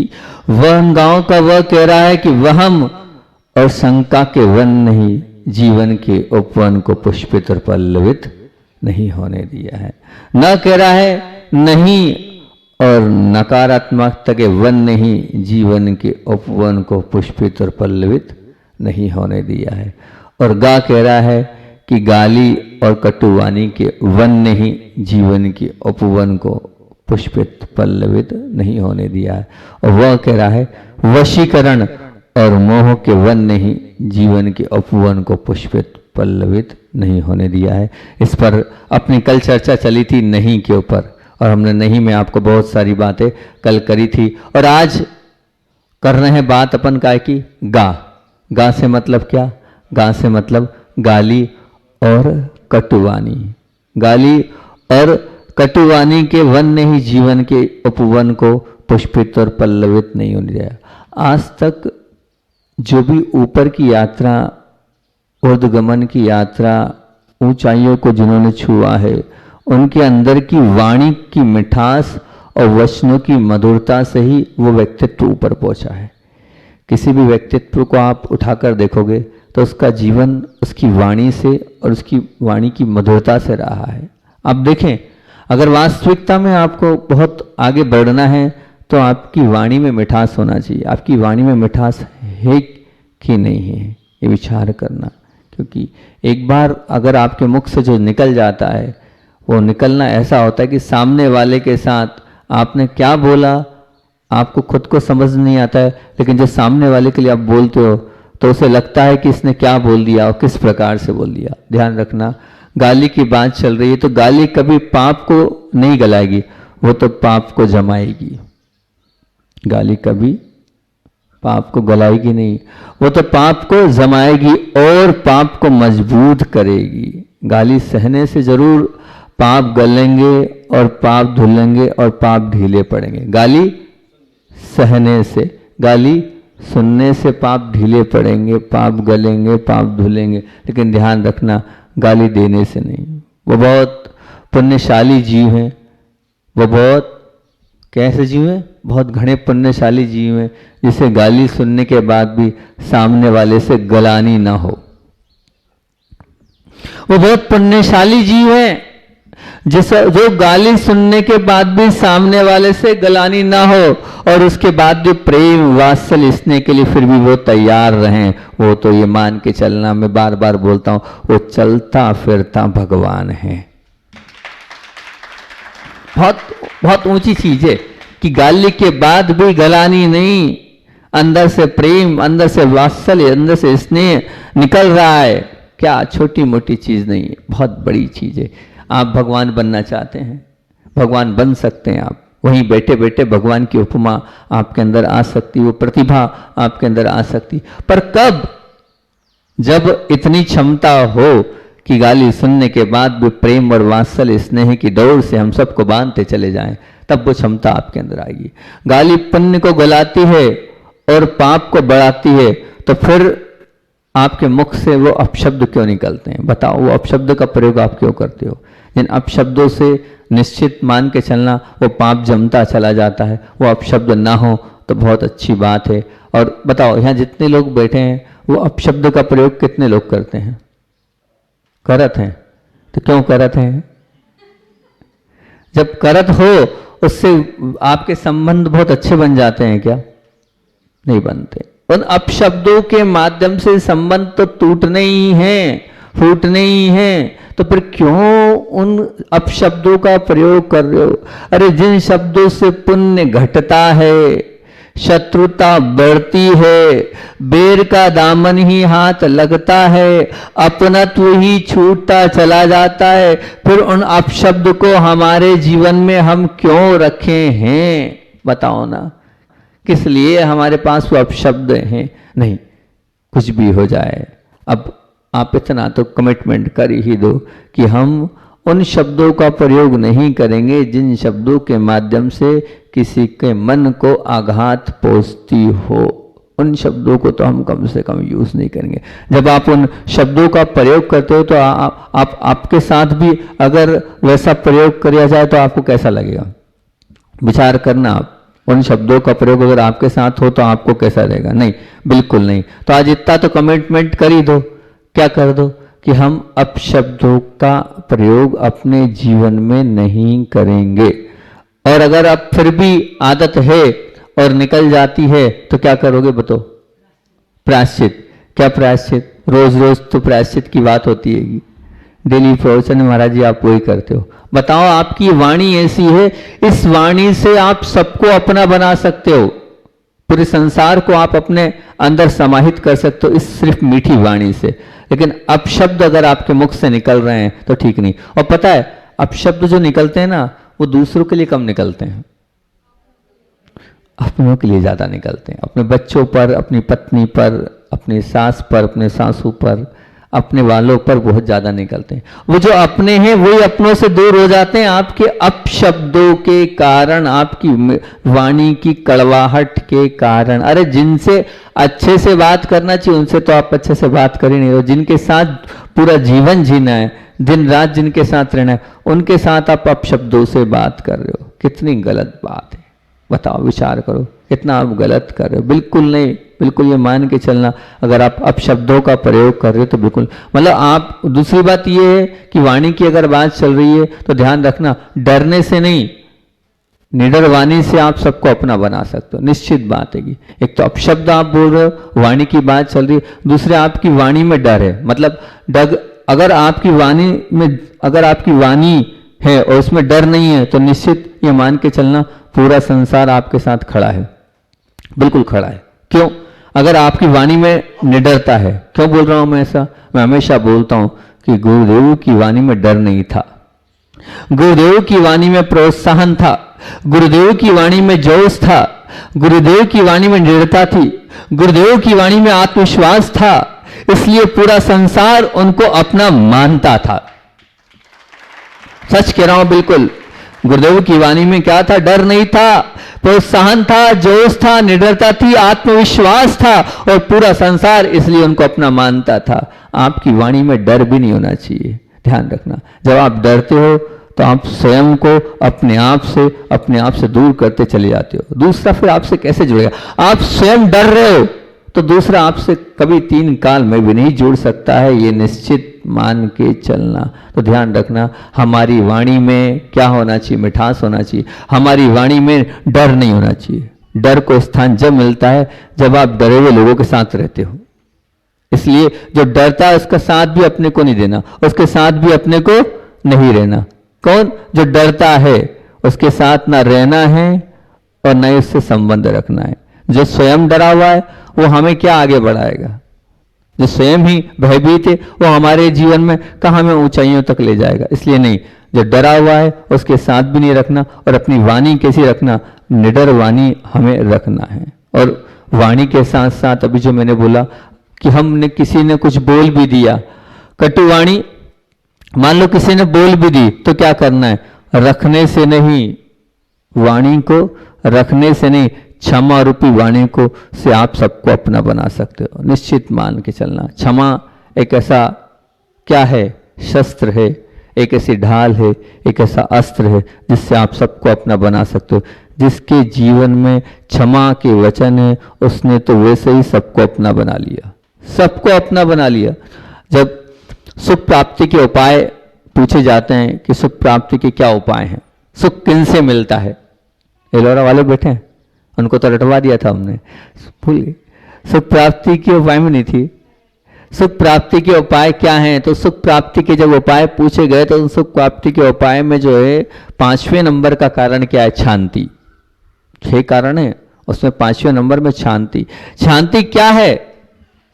वन गांव का वह कह रहा है कि वहम और शंका के वन नहीं जीवन के उपवन को पुष्पित और पल्लवित नहीं होने दिया है। न कह रहा है नहीं और नकारात्मकता के वन नहीं जीवन के उपवन को पुष्पित और पल्लवित नहीं होने दिया है। और गा कह रहा है कि गाली और कटुवाणी के वन ने ही जीवन के उपवन को पुष्पित पल्लवित नहीं होने दिया है। और वह कह रहा है वशीकरण और मोह के वन ने ही जीवन के उपवन को पुष्पित पल्लवित नहीं होने दिया है। इस पर अपनी कल चर्चा चली थी नहीं के ऊपर और हमने नहीं में आपको बहुत सारी बातें कल करी थी। और आज कर रहे हैं बात अपन काय की गा से मतलब क्या? गा से मतलब गाली और कटुवाणी। गाली और कटुवाणी के वन ने ही जीवन के उपवन को पुष्पित और पल्लवित नहीं होने दिया। आज तक जो भी ऊपर की यात्रा, ऊर्ध्वगमन की यात्रा, ऊंचाइयों को जिन्होंने छुआ है, उनके अंदर की वाणी की मिठास और वचनों की मधुरता से ही वो व्यक्तित्व ऊपर पहुंचा है। किसी भी व्यक्तित्व को आप उठाकर देखोगे तो उसका जीवन उसकी वाणी से और उसकी वाणी की मधुरता से रहा है। आप देखें, अगर वास्तविकता में आपको बहुत आगे बढ़ना है तो आपकी वाणी में मिठास होना चाहिए। आपकी वाणी में मिठास है कि नहीं है, ये विचार करना। क्योंकि एक बार अगर आपके मुख से जो निकल जाता है वो निकलना ऐसा होता है कि सामने वाले के साथ आपने क्या बोला आपको खुद को समझ नहीं आता है, लेकिन जो सामने वाले के लिए आप बोलते हो तो उसे लगता है कि इसने क्या बोल दिया और किस प्रकार से बोल दिया। ध्यान रखना, गाली की बात चल रही है तो गाली कभी पाप को नहीं गलाएगी, वो तो पाप को जमाएगी। गाली कभी पाप को गलाएगी नहीं, वो तो पाप को जमाएगी और पाप को मजबूत करेगी। गाली सहने से जरूर पाप गलेंगे और पाप धुलेंगे और पाप ढीले पड़ेंगे। गाली सहने से, गाली सुनने से पाप ढीले पड़ेंगे, पाप गलेंगे, पाप धुलेंगे, लेकिन ध्यान रखना गाली देने से नहीं। वो बहुत पुण्यशाली जीव हैं, वो बहुत कैसे जीव हैं? बहुत घने पुण्यशाली जीव हैं जिसे गाली सुनने के बाद भी सामने वाले से गलानी ना हो। वो बहुत पुण्यशाली जीव हैं जो गाली सुनने के बाद भी सामने वाले से गलानी ना हो और उसके बाद जो प्रेम वात्सल्य इसने के लिए फिर भी वो तैयार रहें। वो तो ये मान के चलना, मैं बार बार बोलता हूं, वो चलता फिरता भगवान है। बहुत बहुत ऊंची चीज है कि गाली के बाद भी गलानी नहीं। अंदर से प्रेम, अंदर से वात्सल्य, अंदर से स्नेह निकल रहा है। क्या छोटी मोटी चीज नहीं है, बहुत बड़ी चीज है। आप भगवान बनना चाहते हैं, भगवान बन सकते हैं। आप वहीं बैठे बैठे भगवान की उपमा आपके अंदर आ सकती, वो प्रतिभा आपके अंदर आ सकती। पर कब? जब इतनी क्षमता हो कि गाली सुनने के बाद भी प्रेम और वात्सल्य स्नेह की डोर से हम सबको बांधते चले जाएं, तब वो क्षमता आपके अंदर आएगी। गाली पुण्य को गलाती है और पाप को बढ़ाती है, तो फिर आपके मुख से वो अपशब्द क्यों निकलते हैं? बताओ, वो अपशब्द का प्रयोग आप क्यों करते हो? जिन अपशब्दों से निश्चित मान के चलना वो पाप जमता चला जाता है। वो अपशब्द ना हो तो बहुत अच्छी बात है। और बताओ, यहाँ जितने लोग बैठे हैं वो अपशब्द का प्रयोग कितने लोग करते हैं? करत हैं। तो क्यों करत हैं? जब करत हो उससे आपके संबंध बहुत अच्छे बन जाते हैं क्या? नहीं बनते। उन अपशब्दों के माध्यम से संबंध तो टूटने ही हैं, फूटने ही हैं। तो फिर क्यों उन अपशब्दों का प्रयोग कर रहे हो? अरे जिन शब्दों से पुण्य घटता है, शत्रुता बढ़ती है, बेर का दामन ही हाथ लगता है, अपनत्व ही छूटता चला जाता है, फिर उन अपशब्द को हमारे जीवन में हम क्यों रखे हैं? बताओ ना, किस लिए हमारे पास वो अपशब्द हैं? नहीं, कुछ भी हो जाए, अब आप इतना तो कमिटमेंट कर ही दो कि हम उन शब्दों का प्रयोग नहीं करेंगे जिन शब्दों के माध्यम से किसी के मन को आघात पहुंचती हो। उन शब्दों को तो हम कम से कम यूज नहीं करेंगे। जब आप उन शब्दों का प्रयोग करते हो तो आपके साथ भी अगर वैसा प्रयोग किया जाए तो आपको कैसा लगेगा? विचार करना आप, उन शब्दों का प्रयोग अगर आपके साथ हो तो आपको कैसा लगेगा? नहीं, बिल्कुल नहीं। तो आज इतना तो कमिटमेंट कर ही दो। क्या कर दो कि हम अपशब्दों का प्रयोग अपने जीवन में नहीं करेंगे। और अगर अब फिर भी आदत है और निकल जाती है तो क्या करोगे? बताओ। प्रायश्चित। क्या प्रायश्चित? रोज रोज तो प्रायश्चित की बात होती है, डेली प्रवचन महाराज जी आप वही करते हो। बताओ, आपकी वाणी ऐसी है, इस वाणी से आप सबको अपना बना सकते हो, पूरे संसार को आप अपने अंदर समाहित कर सकते हो इस सिर्फ मीठी वाणी से। लेकिन अपशब्द अगर आपके मुख से निकल रहे हैं तो ठीक नहीं। और पता है, अपशब्द जो निकलते हैं ना, वो दूसरों के लिए कम निकलते हैं, अपनों के लिए ज्यादा निकलते हैं। अपने बच्चों पर, अपनी पत्नी पर, अपनी सास पर, अपने सासू पर, अपने वालों पर बहुत ज्यादा निकलते हैं। वो जो अपने हैं वही अपनों से दूर हो जाते हैं आपके अपशब्दों के कारण, आपकी वाणी की कड़वाहट के कारण। अरे जिनसे अच्छे से बात करना चाहिए उनसे तो आप अच्छे से बात कर ही नहीं हो। जिनके साथ पूरा जीवन जीना है, दिन रात जिनके साथ रहना है, उनके साथ आप अपशब्दों से बात कर रहे हो। कितनी गलत बात है, बताओ, विचार करो, कितना आप गलत कर रहे हो। बिल्कुल नहीं, बिल्कुल ये मान के चलना, अगर आप अपशब्दों का प्रयोग कर रहे हो तो बिल्कुल, मतलब आप, दूसरी बात ये है कि वाणी की अगर बात चल रही है तो ध्यान रखना, डरने से नहीं, निडर वाणी से आप सबको अपना बना सकते हो। निश्चित बात है कि एक तो अपशब्द आप बोल रहे हो, वाणी की बात चल रही है, दूसरे आपकी वाणी में डर है। मतलब अगर आपकी वाणी में, अगर आपकी वाणी है और उसमें डर नहीं है तो निश्चित ये मान के चलना पूरा संसार आपके साथ खड़ा है, बिल्कुल खड़ा है। क्यों? अगर आपकी वाणी में निडरता है। क्यों बोल रहा हूं मैं ऐसा? मैं हमेशा बोलता हूं कि गुरुदेव की वाणी में डर नहीं था, गुरुदेव की वाणी में प्रोत्साहन था, गुरुदेव की वाणी में जोश था, गुरुदेव की वाणी में निडरता थी, गुरुदेव की वाणी में आत्मविश्वास था, इसलिए पूरा संसार उनको अपना मानता था। सच कह रहा हूं, बिल्कुल। गुरुदेव की वाणी में क्या था? डर नहीं था, प्रोत्साहन था, जोश था, निडरता थी, आत्मविश्वास था, और पूरा संसार इसलिए उनको अपना मानता था। आपकी वाणी में डर भी नहीं होना चाहिए, ध्यान रखना। जब आप डरते हो तो आप स्वयं को अपने आप से दूर करते चले जाते हो। दूसरा फिर आपसे कैसे जुड़ेगा? आप स्वयं डर रहे हो तो दूसरा आपसे कभी 3 काल में भी नहीं जुड़ सकता है, ये निश्चित मान के चलना। तो ध्यान रखना, हमारी वाणी में क्या होना चाहिए? मिठास होना चाहिए। हमारी वाणी में डर नहीं होना चाहिए। डर को स्थान जब मिलता है जब आप डरे हुए लोगों के साथ रहते हो। इसलिए जो डरता है उसका साथ भी अपने को नहीं देना, उसके साथ भी अपने को नहीं रहना। कौन? जो डरता है उसके साथ ना रहना है और ना ही उससे संबंध रखना है। जो स्वयं डरा हुआ है वो हमें क्या आगे बढ़ाएगा? जो स्वयं ही भयभीत है वो हमारे जीवन में कहाँ हमें ऊंचाइयों तक ले जाएगा? इसलिए नहीं, जो डरा हुआ है उसके साथ भी नहीं रखना। और अपनी वाणी कैसी रखना? निडर वाणी हमें रखना है। और वाणी के साथ साथ अभी जो मैंने बोला कि हमने किसी ने कुछ बोल भी दिया, कटु वाणी मान लो किसी ने बोल भी दी, तो क्या करना है? रखने से नहीं, वाणी को रखने से नहीं, क्षमा रूपी वाणी को से आप सबको अपना बना सकते हो। निश्चित मान के चलना, क्षमा एक ऐसा क्या है? शस्त्र है, एक ऐसी ढाल है, एक ऐसा अस्त्र है जिससे आप सबको अपना बना सकते हो। जिसके जीवन में क्षमा के वचन है उसने तो वैसे ही सबको अपना बना लिया, सबको अपना बना लिया। जब सुख प्राप्ति के उपाय पूछे जाते हैं कि सुख प्राप्ति के क्या उपाय हैं, सुख किन से मिलता है, एलोरा वाले बैठे हैं, उनको तो रटवा दिया था हमने, भूल गए। सुख प्राप्ति के उपाय में नहीं थी। सुख प्राप्ति के उपाय क्या हैं? तो सुख प्राप्ति के जब उपाय पूछे गए तो सुख प्राप्ति के उपाय में जो है 5वें नंबर का कारण क्या है? शांति। 6 कारण है, उसमें 5वें नंबर में शांति। शांति क्या है?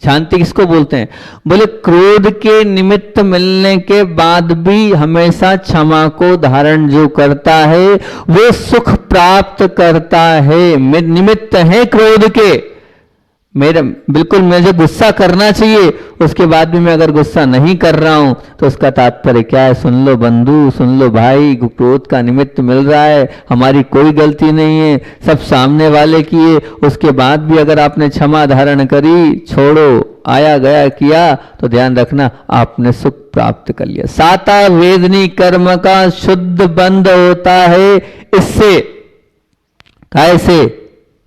शांति किसको बोलते हैं? बोले क्रोध के निमित्त मिलने के बाद भी हमेशा क्षमा को धारण जो करता है वो सुख प्राप्त करता है। निमित्त है क्रोध के, मेरे बिल्कुल मुझे गुस्सा करना चाहिए, उसके बाद भी मैं अगर गुस्सा नहीं कर रहा हूं तो उसका तात्पर्य क्या है? सुन लो बंधु, सुन लो भाई, क्रोध का निमित्त मिल रहा है, हमारी कोई गलती नहीं है, सब सामने वाले की है। उसके बाद भी अगर आपने क्षमा धारण करी, छोड़ो, आया गया किया, तो ध्यान रखना आपने सुख प्राप्त कर लिया। साता वेदनी कर्म का शुद्ध बंध होता है इससे, कैसे?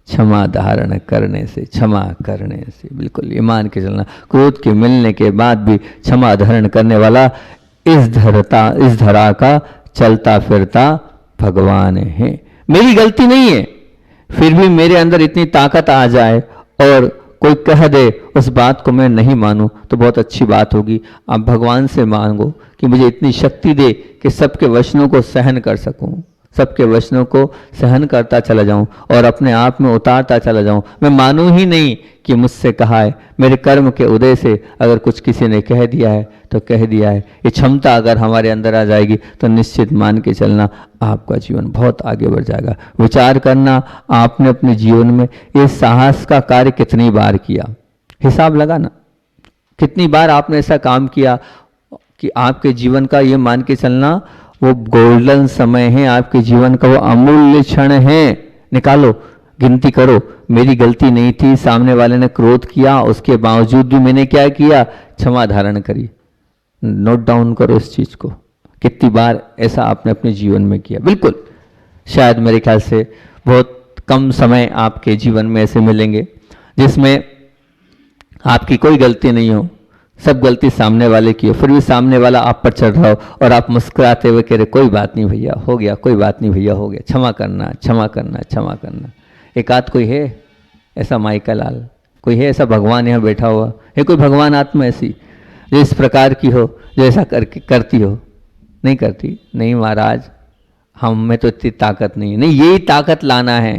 क्षमा धारण करने से, क्षमा करने से। बिल्कुल ये मान के चलना, क्रोध के मिलने के बाद भी क्षमा धारण करने वाला इस धरा का चलता फिरता भगवान है। मेरी गलती नहीं है, फिर भी मेरे अंदर इतनी ताकत आ जाए और कोई कह दे उस बात को मैं नहीं मानूं तो बहुत अच्छी बात होगी। आप भगवान से मांगो कि मुझे इतनी शक्ति दे कि सबके वचनों को सहन कर सकूं, सबके वचनों को सहन करता चला जाऊं और अपने आप में उतारता चला जाऊं। मैं मानूं ही नहीं कि मुझसे कहा है, मेरे कर्म के उदय से अगर कुछ किसी ने कह दिया है तो कह दिया है। ये क्षमता अगर हमारे अंदर आ जाएगी तो निश्चित मान के चलना आपका जीवन बहुत आगे बढ़ जाएगा। विचार करना, आपने अपने जीवन में ये साहस का कार्य कितनी बार किया, हिसाब लगाना। कितनी बार आपने ऐसा काम किया कि आपके जीवन का ये मान के चलना वो गोल्डन समय है, आपके जीवन का वो अमूल्य क्षण है। निकालो, गिनती करो। मेरी गलती नहीं थी, सामने वाले ने क्रोध किया, उसके बावजूद भी मैंने क्या किया? क्षमा धारण करी। नोट डाउन करो इस चीज को, कितनी बार ऐसा आपने अपने जीवन में किया। बिल्कुल, शायद मेरे ख्याल से बहुत कम समय आपके जीवन में ऐसे मिलेंगे जिसमें आपकी कोई गलती नहीं हो, सब गलती सामने वाले की हो, फिर भी सामने वाला आप पर चढ़ रहा हो और आप मुस्कुराते हुए कह रहे कोई बात नहीं भैया, हो गया, कोई बात नहीं भैया, हो गया, क्षमा करना, क्षमा करना, क्षमा करना। एक आध कोई है ऐसा माइका लाल, कोई है ऐसा भगवान यहाँ बैठा हुआ है, कोई भगवान आत्मा ऐसी जो इस प्रकार की हो, जो ऐसा करती हो? नहीं करती। नहीं महाराज, हम में तो इतनी ताकत नहीं है। नहीं, यही ताकत लाना है।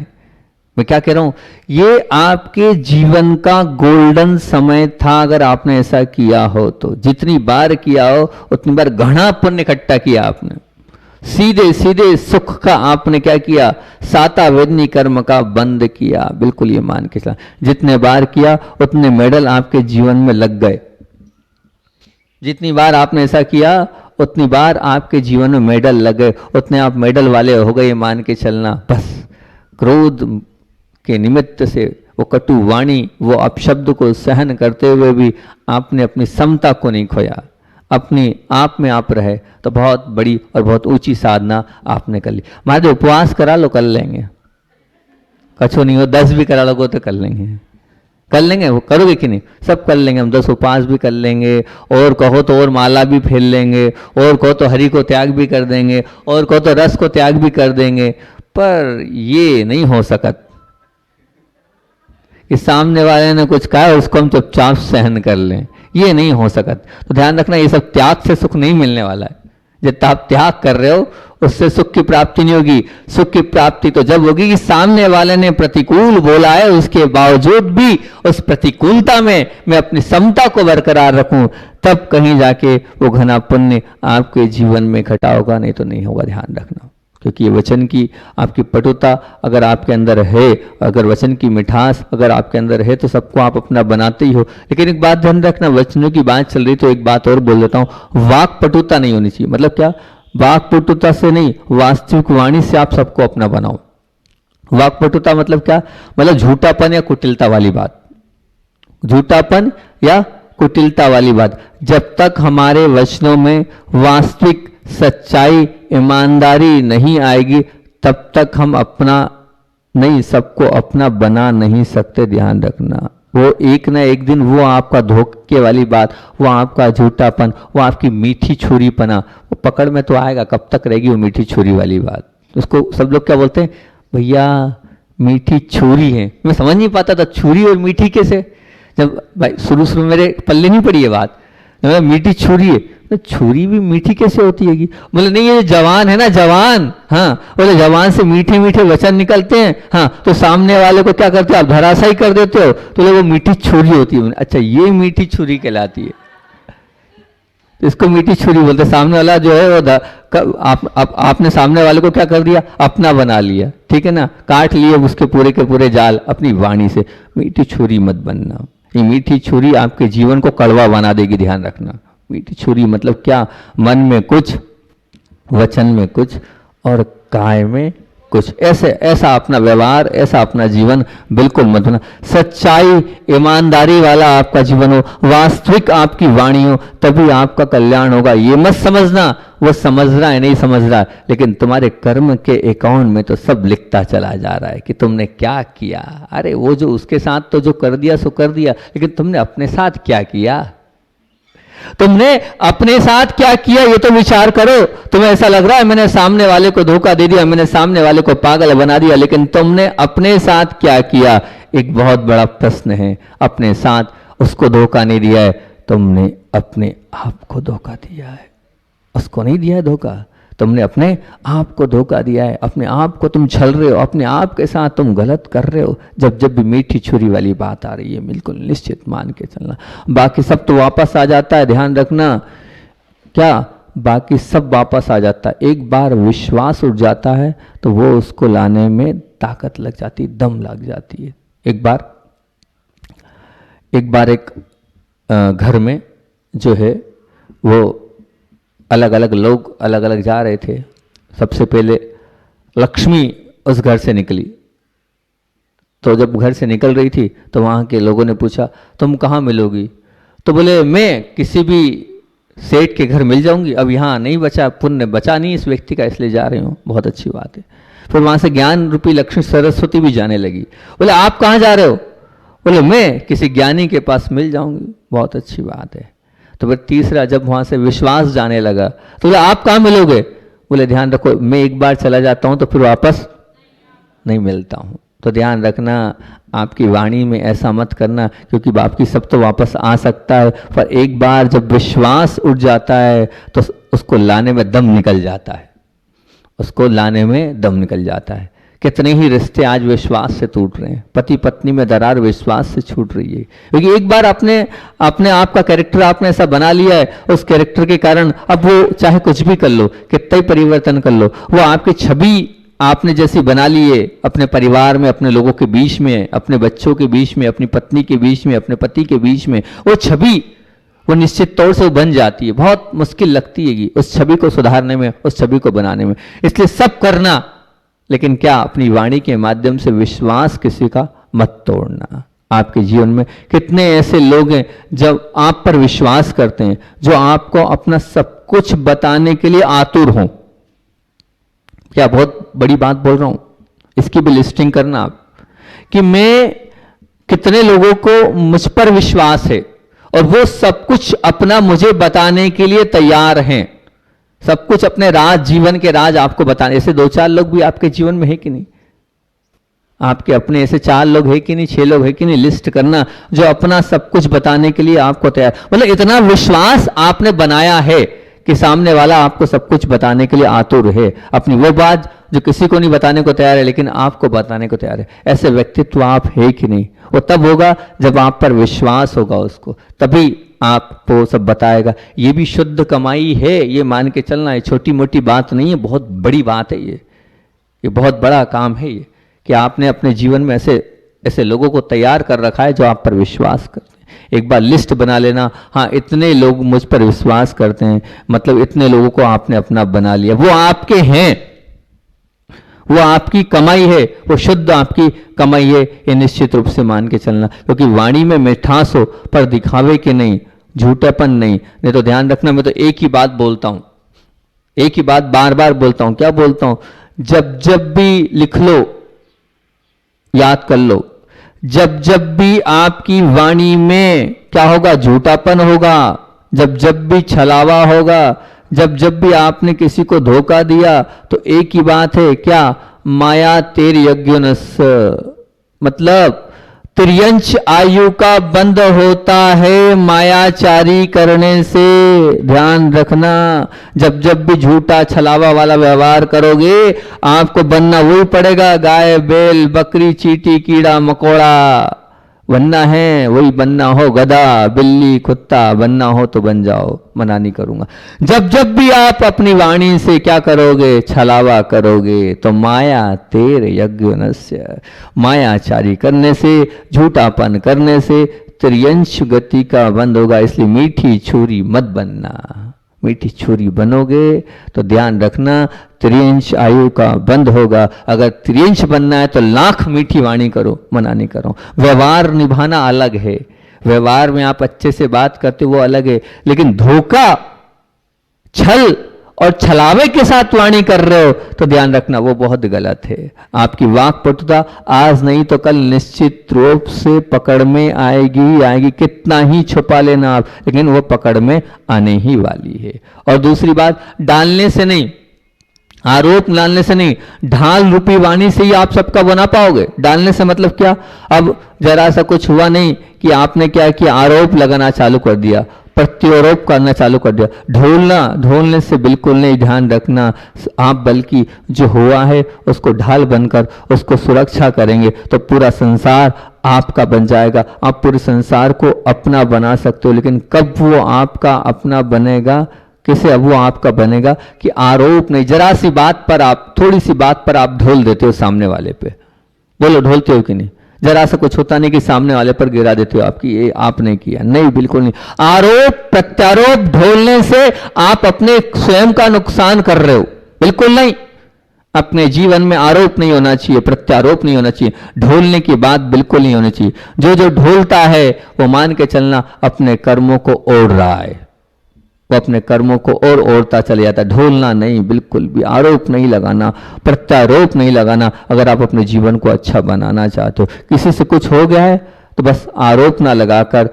मैं क्या कह रहा हूं, ये आपके जीवन का गोल्डन समय था। अगर आपने ऐसा किया हो तो जितनी बार किया हो उतनी बार घना पुण्य इकट्ठा किया आपने। सीधे सीधे सुख का आपने क्या किया? साता वेदनी कर्म का बंद किया। बिल्कुल ये मान के चला, जितने बार किया उतने मेडल आपके जीवन में लग गए। जितनी बार आपने ऐसा किया उतनी बार आपके जीवन में मेडल लग गए, उतने आप मेडल वाले हो गए। मान के चलना, बस क्रोध के निमित्त से वो कटु वाणी, वो अपशब्द को सहन करते हुए भी आपने अपनी समता को नहीं खोया, अपनी आप में आप रहे, तो बहुत बड़ी और बहुत ऊंची साधना आपने कर ली। महाराज उपवास करा लो, कर लेंगे। कछो नहीं हो, 10 भी करा लोगे तो कर लेंगे। कर लेंगे, वो करोगे कि नहीं? सब कर लेंगे हम। 10 उपवास भी कर लेंगे, और कहो तो और माला भी फेर लेंगे, और कहो तो हरि को त्याग भी कर देंगे, और कहो तो रस को त्याग भी कर देंगे। पर ये नहीं हो सकता कि सामने वाले ने कुछ कहा उसको हम चुपचाप सहन कर लें, ये नहीं हो सकता। तो ध्यान रखना, ये सब त्याग से सुख नहीं मिलने वाला है। जब आप त्याग कर रहे हो उससे सुख की प्राप्ति नहीं होगी। सुख की प्राप्ति तो जब होगी कि सामने वाले ने प्रतिकूल बोला है, उसके बावजूद भी उस प्रतिकूलता में मैं अपनी समता को बरकरार रखूं, तब कहीं जाके वो घना पुण्य आपके जीवन में इकट्ठा होगा, नहीं तो नहीं होगा। ध्यान रखना, क्योंकि ये वचन की आपकी पटुता अगर आपके अंदर है, अगर वचन की मिठास अगर आपके अंदर है, तो सबको आप अपना बनाते ही हो। लेकिन एक बात ध्यान रखना, वचनों की बात चल रही तो एक बात और बोल देता हूं, वाक पटुता नहीं होनी चाहिए। मतलब क्या? वाक पटुता से नहीं, वास्तविक वाणी से आप सबको अपना बनाओ। वाक पटुता मतलब क्या? मतलब झूठापन या कुटिलता वाली बात, झूठापन या कुटिलता वाली बात। जब तक हमारे वचनों में वास्तविक सच्चाई, ईमानदारी नहीं आएगी, तब तक हम अपना नहीं, सबको अपना बना नहीं सकते। ध्यान रखना, वो एक ना एक दिन वो आपका धोखे वाली बात, वो आपका झूठापन, वो आपकी मीठी छुरीपना, वो पकड़ में तो आएगा। कब तक रहेगी वो मीठी छुरी वाली बात? उसको सब लोग क्या बोलते हैं, भैया मीठी छुरी है। मैं समझ नहीं पाता था छुरी और मीठी कैसे। जब भाई शुरू में मेरे पल्ले नहीं पड़ी ये बात, मीठी छुरी है तो छुरी भी मीठी कैसे होती है? बोले नहीं, ये जवान है ना, जवान। हाँ, बोले जवान से मीठे मीठे वचन निकलते हैं। हाँ, तो सामने वाले को क्या करते हो आप? धराशायी कर देते हो, तो वो मीठी छुरी होती है। अच्छा, ये मीठी छुरी कहलाती है, इसको मीठी छुरी बोलते। सामने वाला जो है वो आपने सामने वाले को क्या कर दिया? अपना बना लिया, ठीक है ना, काट लिए उसके पूरे के पूरे जाल अपनी वाणी से। मीठी छुरी मत बनना, ये मीठी छुरी आपके जीवन को कड़वा बना देगी। ध्यान रखना, मीठी छुरी मतलब क्या? मन में कुछ, वचन में कुछ और काय में कुछ। ऐसा अपना व्यवहार, ऐसा अपना जीवन बिल्कुल मत होना। सच्चाई, ईमानदारी वाला आपका जीवन हो, वास्तविक आपकी वाणी हो, तभी आपका कल्याण होगा। ये मत समझना वो समझ रहा है, नहीं समझ रहा है, लेकिन तुम्हारे कर्म के अकाउंट में तो सब लिखता चला जा रहा है कि तुमने क्या किया। अरे वो जो उसके साथ तो जो कर दिया सो कर दिया, लेकिन तुमने अपने साथ क्या किया? तुमने अपने साथ क्या किया ये तो विचार करो। तुम्हें ऐसा लग रहा है मैंने सामने वाले को धोखा दे दिया, मैंने सामने वाले को पागल बना दिया, लेकिन तुमने अपने साथ क्या किया? एक बहुत बड़ा प्रश्न है। अपने साथ उसको धोखा नहीं दिया है, तुमने अपने आप को धोखा दिया है। उसको नहीं दिया है धोखा, तुमने अपने आप को धोखा दिया है। अपने आप को तुम छल रहे हो, अपने आप के साथ तुम गलत कर रहे हो। जब जब भी मीठी छुरी वाली बात आ रही है, बिल्कुल निश्चित मान के चलना, बाकी सब तो वापस आ जाता है। ध्यान रखना, क्या? बाकी सब वापस आ जाता है। एक बार विश्वास उठ जाता है तो वो उसको लाने में ताकत लग जाती है, दम लग जाती है। एक बार एक घर में जो है वो अलग अलग लोग अलग अलग जा रहे थे। सबसे पहले लक्ष्मी उस घर से निकली, तो जब घर से निकल रही थी तो वहाँ के लोगों ने पूछा तुम कहाँ मिलोगी? तो बोले मैं किसी भी सेठ के घर मिल जाऊंगी, अब यहाँ नहीं बचा, पुण्य बचा नहीं इस व्यक्ति का, इसलिए जा रही हूँ। बहुत अच्छी बात है। फिर वहाँ से ज्ञान रूपी लक्ष्मी सरस्वती भी जाने लगी। बोले आप कहाँ जा रहे हो? बोले मैं किसी ज्ञानी के पास मिल जाऊंगी। बहुत अच्छी बात है। तो फिर तीसरा जब वहाँ से विश्वास जाने लगा तो बोले आप कहाँ मिलोगे? बोले ध्यान रखो मैं एक बार चला जाता हूँ तो फिर वापस नहीं मिलता हूँ। तो ध्यान रखना, आपकी वाणी में ऐसा मत करना, क्योंकि आपकी सब तो वापस आ सकता है, पर एक बार जब विश्वास उठ जाता है तो उसको लाने में दम निकल जाता है, उसको लाने में दम निकल जाता है। कितने ही रिश्ते आज विश्वास से टूट रहे हैं, पति पत्नी में दरार विश्वास से छूट रही है, क्योंकि एक बार अपने आप का कैरेक्टर आपने ऐसा बना लिया है, उस कैरेक्टर के कारण अब वो चाहे कुछ भी कर लो, कितना ही परिवर्तन कर लो, वो आपकी छवि आपने जैसी बना ली है अपने परिवार में, अपने लोगों के बीच में, अपने बच्चों के बीच में, अपनी पत्नी के बीच में, अपने पति के बीच में, वो छवि वो निश्चित तौर से वो बन जाती है। बहुत मुश्किल लगती है उस छवि को सुधारने में, उस छवि को बनाने में। इसलिए सब करना, लेकिन क्या अपनी वाणी के माध्यम से विश्वास किसी का मत तोड़ना। आपके जीवन में कितने ऐसे लोग हैं जब आप पर विश्वास करते हैं, जो आपको अपना सब कुछ बताने के लिए आतुर हों। क्या बहुत बड़ी बात बोल रहा हूं, इसकी भी लिस्टिंग करना आप, कि मैं कितने लोगों को मुझ पर विश्वास है और वो सब कुछ अपना मुझे बताने के लिए तैयार हैं, सब कुछ अपने राज, जीवन के राज आपको बताने। ऐसे 2-4 लोग भी आपके जीवन में है कि नहीं? आपके अपने ऐसे 4 लोग है कि नहीं, 6 लोग है कि नहीं? लिस्ट करना, जो अपना सब कुछ बताने के लिए आपको तैयार, मतलब इतना विश्वास आपने बनाया है कि सामने वाला आपको सब कुछ बताने के लिए आतुर है, अपनी वो बात जो किसी को नहीं बताने को तैयार है लेकिन आपको बताने को तैयार है। ऐसे व्यक्तित्व आप है कि नहीं? वो तब होगा जब आप पर विश्वास होगा उसको, तभी आपको सब बताएगा। ये भी शुद्ध कमाई है, ये मान के चलना है, छोटी मोटी बात नहीं है, बहुत बड़ी बात है। ये बहुत बड़ा काम है ये, कि आपने अपने जीवन में ऐसे लोगों को तैयार कर रखा है जो आप पर विश्वास करते हैं। एक बार लिस्ट बना लेना, हाँ इतने लोग मुझ पर विश्वास करते हैं, मतलब इतने लोगों को आपने अपना बना लिया, वो आपके हैं, वो आपकी कमाई है, वो शुद्ध आपकी कमाई है। ये निश्चित रूप से मान के चलना, क्योंकि वाणी में मिठास हो पर दिखावे के नहीं, झूठेपन नहीं तो ध्यान रखना, मैं तो एक ही बात बोलता हूं, एक ही बात बार बार बोलता हूं। क्या बोलता हूं? जब जब भी लिख लो, याद कर लो, जब जब भी आपकी वाणी में क्या होगा? झूठापन होगा, जब जब भी छलावा होगा, जब जब भी आपने किसी को धोखा दिया, तो एक ही बात है, क्या? माया तेर यज्ञनस, मतलब त्रियंश आयु का बंद होता है मायाचारी करने से। ध्यान रखना, जब जब भी झूठा छलावा वाला व्यवहार करोगे आपको बनना वही पड़ेगा, गाय बैल बकरी चींटी कीड़ा मकोड़ा बनना है, वही बनना हो, गधा बिल्ली कुत्ता बनना हो तो बन जाओ, मना नहीं करूंगा। जब जब भी आप अपनी वाणी से क्या करोगे? छलावा करोगे, तो माया तेर यज्ञनस्य, मायाचारी करने से, झूठापन करने से त्रियंश गति का बंद होगा। इसलिए मीठी छुरी मत बनना, मीठी छुरी बनोगे तो ध्यान रखना त्रियंश आयु का बंद होगा। अगर त्रियंश बनना है तो लाख मीठी वाणी करो, मना नहीं करो। व्यवहार निभाना अलग है, व्यवहार में आप अच्छे से बात करते हो वो अलग है, लेकिन धोखा छल और छलावे के साथ वाणी कर रहे हो तो ध्यान रखना वो बहुत गलत है। आपकी वाक पटुता आज नहीं तो कल निश्चित रूप से पकड़ में आएगी, कितना ही छुपा लेना आप, लेकिन वो पकड़ में आने ही वाली है। और दूसरी बात, डालने से नहीं, आरोप डालने से नहीं, ढाल रूपी वाणी से ही आप सबका बना पाओगे। डालने से मतलब क्या? अब जरा सा कुछ हुआ नहीं कि आपने क्या किया? आरोप लगाना चालू कर दिया, प्रत्यारोप करना चालू कर दिया। ढोलने से बिल्कुल नहीं, ध्यान रखना आप बल्कि जो हुआ है उसको ढाल बनकर उसको सुरक्षा करेंगे तो पूरा संसार आपका बन जाएगा। आप पूरे संसार को अपना बना सकते हो, लेकिन कब वो आपका अपना बनेगा? किसे? अब वो आपका बनेगा कि आरोप नहीं, जरा सी बात पर आप, थोड़ी सी बात पर आप ढोल देते हो सामने वाले पे। बोलो ढोलते हो कि नहीं? जरा सा कुछ होता नहीं कि सामने वाले पर गिरा देते हो आपकी ये आपने किया, नहीं बिल्कुल नहीं। आरोप प्रत्यारोप ढोलने से आप अपने स्वयं का नुकसान कर रहे हो, बिल्कुल नहीं। अपने जीवन में आरोप नहीं होना चाहिए, प्रत्यारोप नहीं होना चाहिए, ढोलने की बात बिल्कुल नहीं होनी चाहिए। जो ढोलता है वो मान के चलना अपने कर्मों को ओढ़ रहा है, वो अपने कर्मों को और ओढ़ता चले जाता है। ढोलना नहीं, बिल्कुल भी आरोप नहीं लगाना, प्रत्यारोप नहीं लगाना। अगर आप अपने जीवन को अच्छा बनाना चाहते हो, किसी से कुछ हो गया है तो बस आरोप ना लगाकर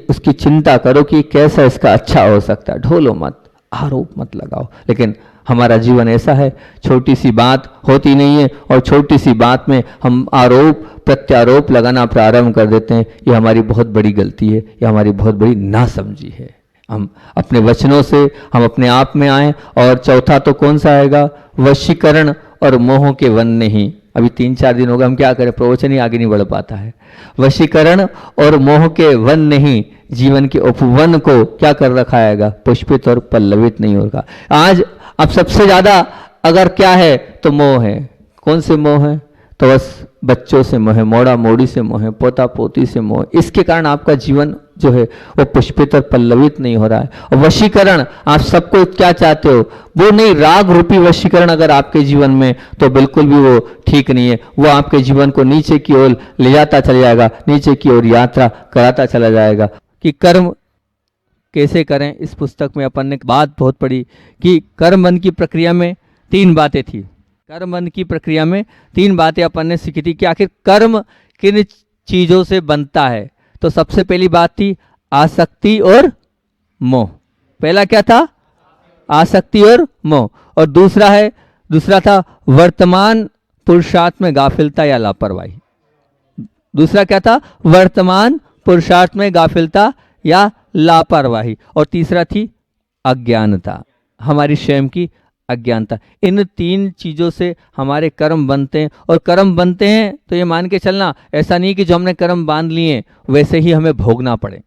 उसकी चिंता करो कि कैसा इसका अच्छा हो सकता है। ढोलो मत, आरोप मत लगाओ। लेकिन हमारा जीवन ऐसा है, छोटी सी बात होती नहीं है और छोटी सी बात में हम आरोप प्रत्यारोप लगाना प्रारंभ कर देते हैं। ये हमारी बहुत बड़ी गलती है, ये हमारी बहुत बड़ी नासमझी है। हम अपने वचनों से हम अपने आप में आए। और चौथा तो कौन सा आएगा? वशीकरण और मोह के वन नहीं। अभी 3-4 दिन हो गए, हम क्या करें, प्रवचन ही आगे नहीं बढ़ पाता है। वशीकरण और मोह के वन नहीं, जीवन के उपवन को क्या कर रखा है? पुष्पित और पल्लवित नहीं होगा। आज अब सबसे ज्यादा अगर क्या है तो मोह है। कौन से मोह है? तो बस बच्चों से मोह, मोड़ा मोड़ी से मोह, पोता पोती से मोह। इसके कारण आपका जीवन जो है वो पुष्पित और पल्लवित नहीं हो रहा है। और वशीकरण, आप सबको क्या चाहते हो? वो नहीं, राग रूपी वशीकरण अगर आपके जीवन में, तो बिल्कुल भी वो ठीक नहीं है। वो आपके जीवन को नीचे की ओर ले जाता चला जाएगा, नीचे की ओर यात्रा कराता चला जाएगा। कि कर्म कैसे करें, इस पुस्तक में अपन ने बात बहुत पढ़ी कि कर्म बंध की प्रक्रिया में 3 बातें थी। कर्म बंध की प्रक्रिया में 3 बातें अपन ने सीखी थी कि आखिर कर्म किन चीजों से बनता है। तो सबसे पहली बात थी आसक्ति और मोह। पहला क्या था? आसक्ति और मोह। और दूसरा था वर्तमान पुरुषार्थ में गाफिलता या लापरवाही। दूसरा क्या था? वर्तमान पुरुषार्थ में गाफिलता या लापरवाही। और तीसरा थी अज्ञानता। हमारी स्वयं की अज्ञानता। इन 3 चीज़ों से हमारे कर्म बनते हैं, और कर्म बनते हैं तो ये मान के चलना, ऐसा नहीं कि जो हमने कर्म बांध लिए वैसे ही हमें भोगना पड़े,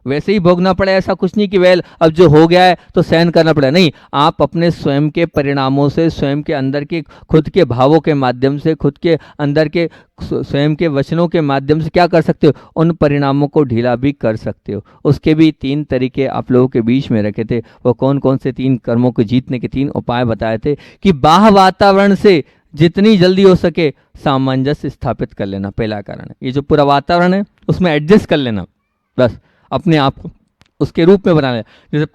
वैसे ही भोगना पड़े, ऐसा कुछ नहीं कि वेल अब जो हो गया है तो सहन करना पड़े। नहीं, आप अपने स्वयं के परिणामों से, स्वयं के अंदर के खुद के भावों के माध्यम से, खुद के अंदर के स्वयं के वचनों के माध्यम से क्या कर सकते हो, उन परिणामों को ढीला भी कर सकते हो। उसके भी 3 तरीके आप लोगों के बीच में रखे थे। वो कौन कौन से 3 कर्मों को जीतने के 3 उपाय बताए थे कि बाह्य वातावरण से जितनी जल्दी हो सके सामंजस्य स्थापित कर लेना, पहला कारण है। ये जो पूरा वातावरण है उसमें एडजस्ट कर लेना, बस अपने आप को उसके रूप में बनाना है। जैसे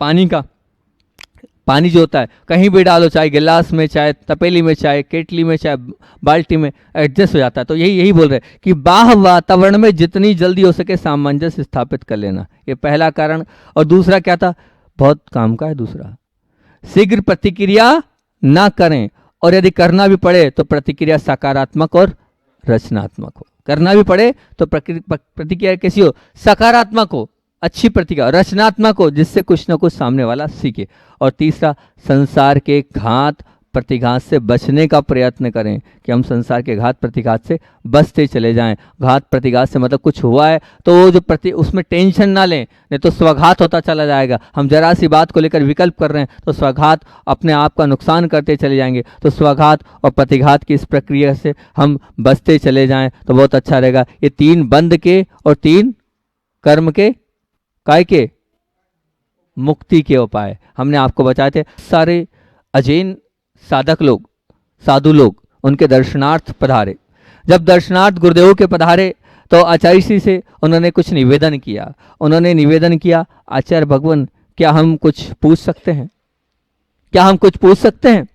पानी जो होता है कहीं भी डालो, चाहे गिलास में, चाहे तपेली में, चाहे केटली में, चाहे बाल्टी में, एडजस्ट हो जाता है। तो यही बोल रहे हैं कि बाह्य वातावरण में जितनी जल्दी हो सके सामंजस्य स्थापित कर लेना, ये पहला कारण। और दूसरा क्या था, बहुत काम का है दूसरा, शीघ्र प्रतिक्रिया ना करें, और यदि करना भी पड़े तो प्रतिक्रिया सकारात्मक और रचनात्मक हो। करना भी पड़े तो प्रतिक्रिया कैसी हो, सकारात्मक हो, अच्छी प्रतिक्रिया, रचनात्मक हो, जिससे कुछ ना कुछ सामने वाला सीखे। और तीसरा, संसार के घात प्रतिघात से बचने का प्रयत्न करें, कि हम संसार के घात प्रतिघात से बचते चले जाएं। घात प्रतिघात से मतलब कुछ हुआ है तो वो जो उसमें टेंशन ना लें, नहीं तो स्वघात होता चला जाएगा। हम जरा सी बात को लेकर विकल्प कर रहे हैं तो स्वघात अपने आप का नुकसान करते चले जाएंगे। तो स्वघात और प्रतिघात की इस प्रक्रिया से हम बचते चले जाएं तो बहुत अच्छा रहेगा। ये 3 बंध के और 3 कर्म के, काय के, मुक्ति के उपाय हमने आपको बताए थे। सारे अजैन साधक लोग, साधु लोग उनके दर्शनार्थ पधारे। जब दर्शनार्थ गुरुदेव के पधारे तो आचार्य श्री से उन्होंने कुछ निवेदन किया। उन्होंने निवेदन किया, आचार्य भगवान क्या हम कुछ पूछ सकते हैं, क्या हम कुछ पूछ सकते हैं?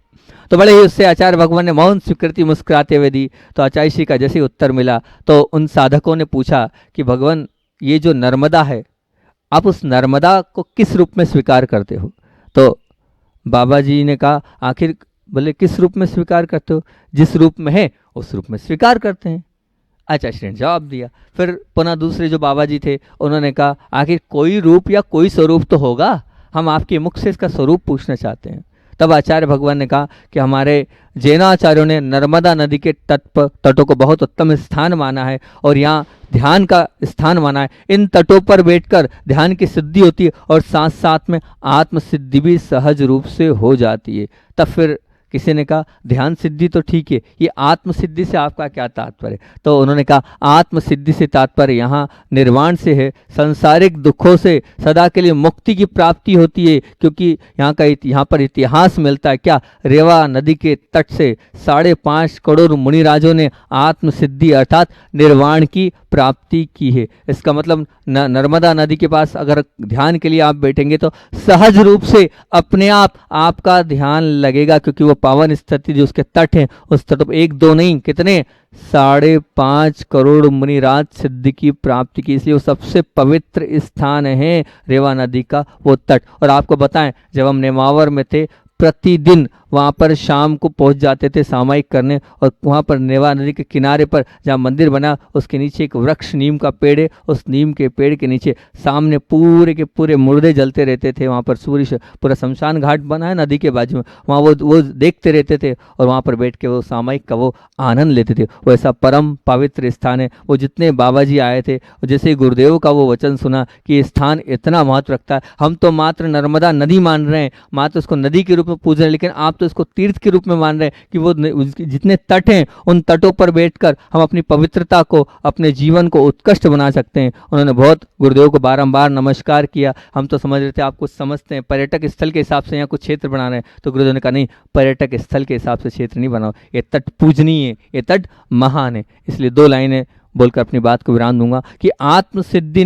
तो बड़े ही उससे आचार्य भगवान ने मौन स्वीकृति मुस्कुराते हुए दी। तो आचार्य श्री का जैसे उत्तर मिला तो उन साधकों ने पूछा कि भगवान ये जो नर्मदा है, आप उस नर्मदा को किस रूप में स्वीकार करते हो? तो बाबा जी ने कहा, आखिर बोले किस रूप में स्वीकार करते हो? जिस रूप में है उस रूप में स्वीकार करते हैं। आचार्य श्री ने जवाब दिया। फिर पुनः दूसरे जो बाबा जी थे उन्होंने कहा, आखिर कोई रूप या कोई स्वरूप तो होगा, हम आपके मुख से इसका स्वरूप पूछना चाहते हैं। तब आचार्य भगवान ने कहा कि हमारे जैनाचार्यों ने नर्मदा नदी के तटों को बहुत उत्तम स्थान माना है और यहाँ ध्यान का स्थान माना है। इन तटों पर बैठकर ध्यान की सिद्धि होती है और साथ साथ में आत्म सिद्धि भी सहज रूप से हो जाती है। तब फिर किसी ने कहा ध्यान सिद्धि तो ठीक है, ये आत्म सिद्धि से आपका क्या तात्पर्य? तो उन्होंने कहा आत्म सिद्धि से तात्पर्य यहाँ निर्वाण से है, सांसारिक दुखों से सदा के लिए मुक्ति की प्राप्ति होती है। क्योंकि यहाँ पर इतिहास मिलता है क्या, रेवा नदी के तट से 5.5 करोड़ मुनिराजों ने आत्म सिद्धि अर्थात निर्वाण की प्राप्ति की है। इसका मतलब नर्मदा नदी के पास अगर ध्यान के लिए आप बैठेंगे तो सहज रूप से अपने आप आपका ध्यान लगेगा, क्योंकि वो पावन स्थिति जो उसके तट हैं उस तट पर 1-2 नहीं कितने 5.5 करोड़ मुनिराज सिद्धि की प्राप्ति की। इसलिए वो सबसे पवित्र स्थान है रेवा नदी का वो तट। और आपको बताएं, जब हम नेमावर में थे प्रतिदिन वहाँ पर शाम को पहुँच जाते थे सामायिक करने, और वहाँ पर नेवा नदी के किनारे पर जहाँ मंदिर बना उसके नीचे एक वृक्ष नीम का पेड़ है, उस नीम के पेड़ के नीचे सामने पूरे के पूरे मुर्दे जलते रहते थे। वहाँ पर सूर्य पूरा शमशान घाट बना है नदी के बाजू में, वहाँ वो देखते रहते थे और वहाँ पर बैठ के वो सामायिक का वो आनंद लेते थे। वो ऐसा परम पवित्र स्थान है। वो जितने बाबा जी आए थे, जैसे गुरुदेव का वो वचन सुना कि ये स्थान इतना महत्व रखता है। हम तो मात्र नर्मदा नदी मान रहे हैं, मात्र उसको नदी के रूप में पूज रहे हैं, लेकिन आप तो इसको तीर्थ के रूप में मान रहे हैं कि वो जितने तट हैं उन तटों पर बैठकर हम अपनी पवित्रता को, अपने जीवन को उत्कृष्ट बना सकते हैं। उन्होंने बहुत गुरुदेव को बारंबार नमस्कार किया। हम तो समझ रहे थे आप कुछ समझते हैं, पर्यटक स्थल के हिसाब से यहाँ कुछ क्षेत्र बना रहे हैं। तो गुरुदेव ने कहा नहीं, पर्यटक स्थल के हिसाब से क्षेत्र नहीं बनाओ, ये तट पूजनीय है, ये तट महान है। इसलिए 2 लाइनें बोलकर अपनी बात को विराम दूंगा कि आत्मसिद्धि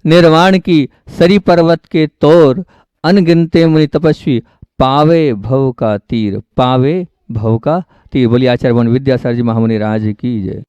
निर्वाण की सरी पर्वत के तौर अनगिनते मुनि तपस्वी पावे भव का तीर, पावे भव का तीर। बोलिए आचार्य वन विद्यासागर जी महामुनि राज की जय।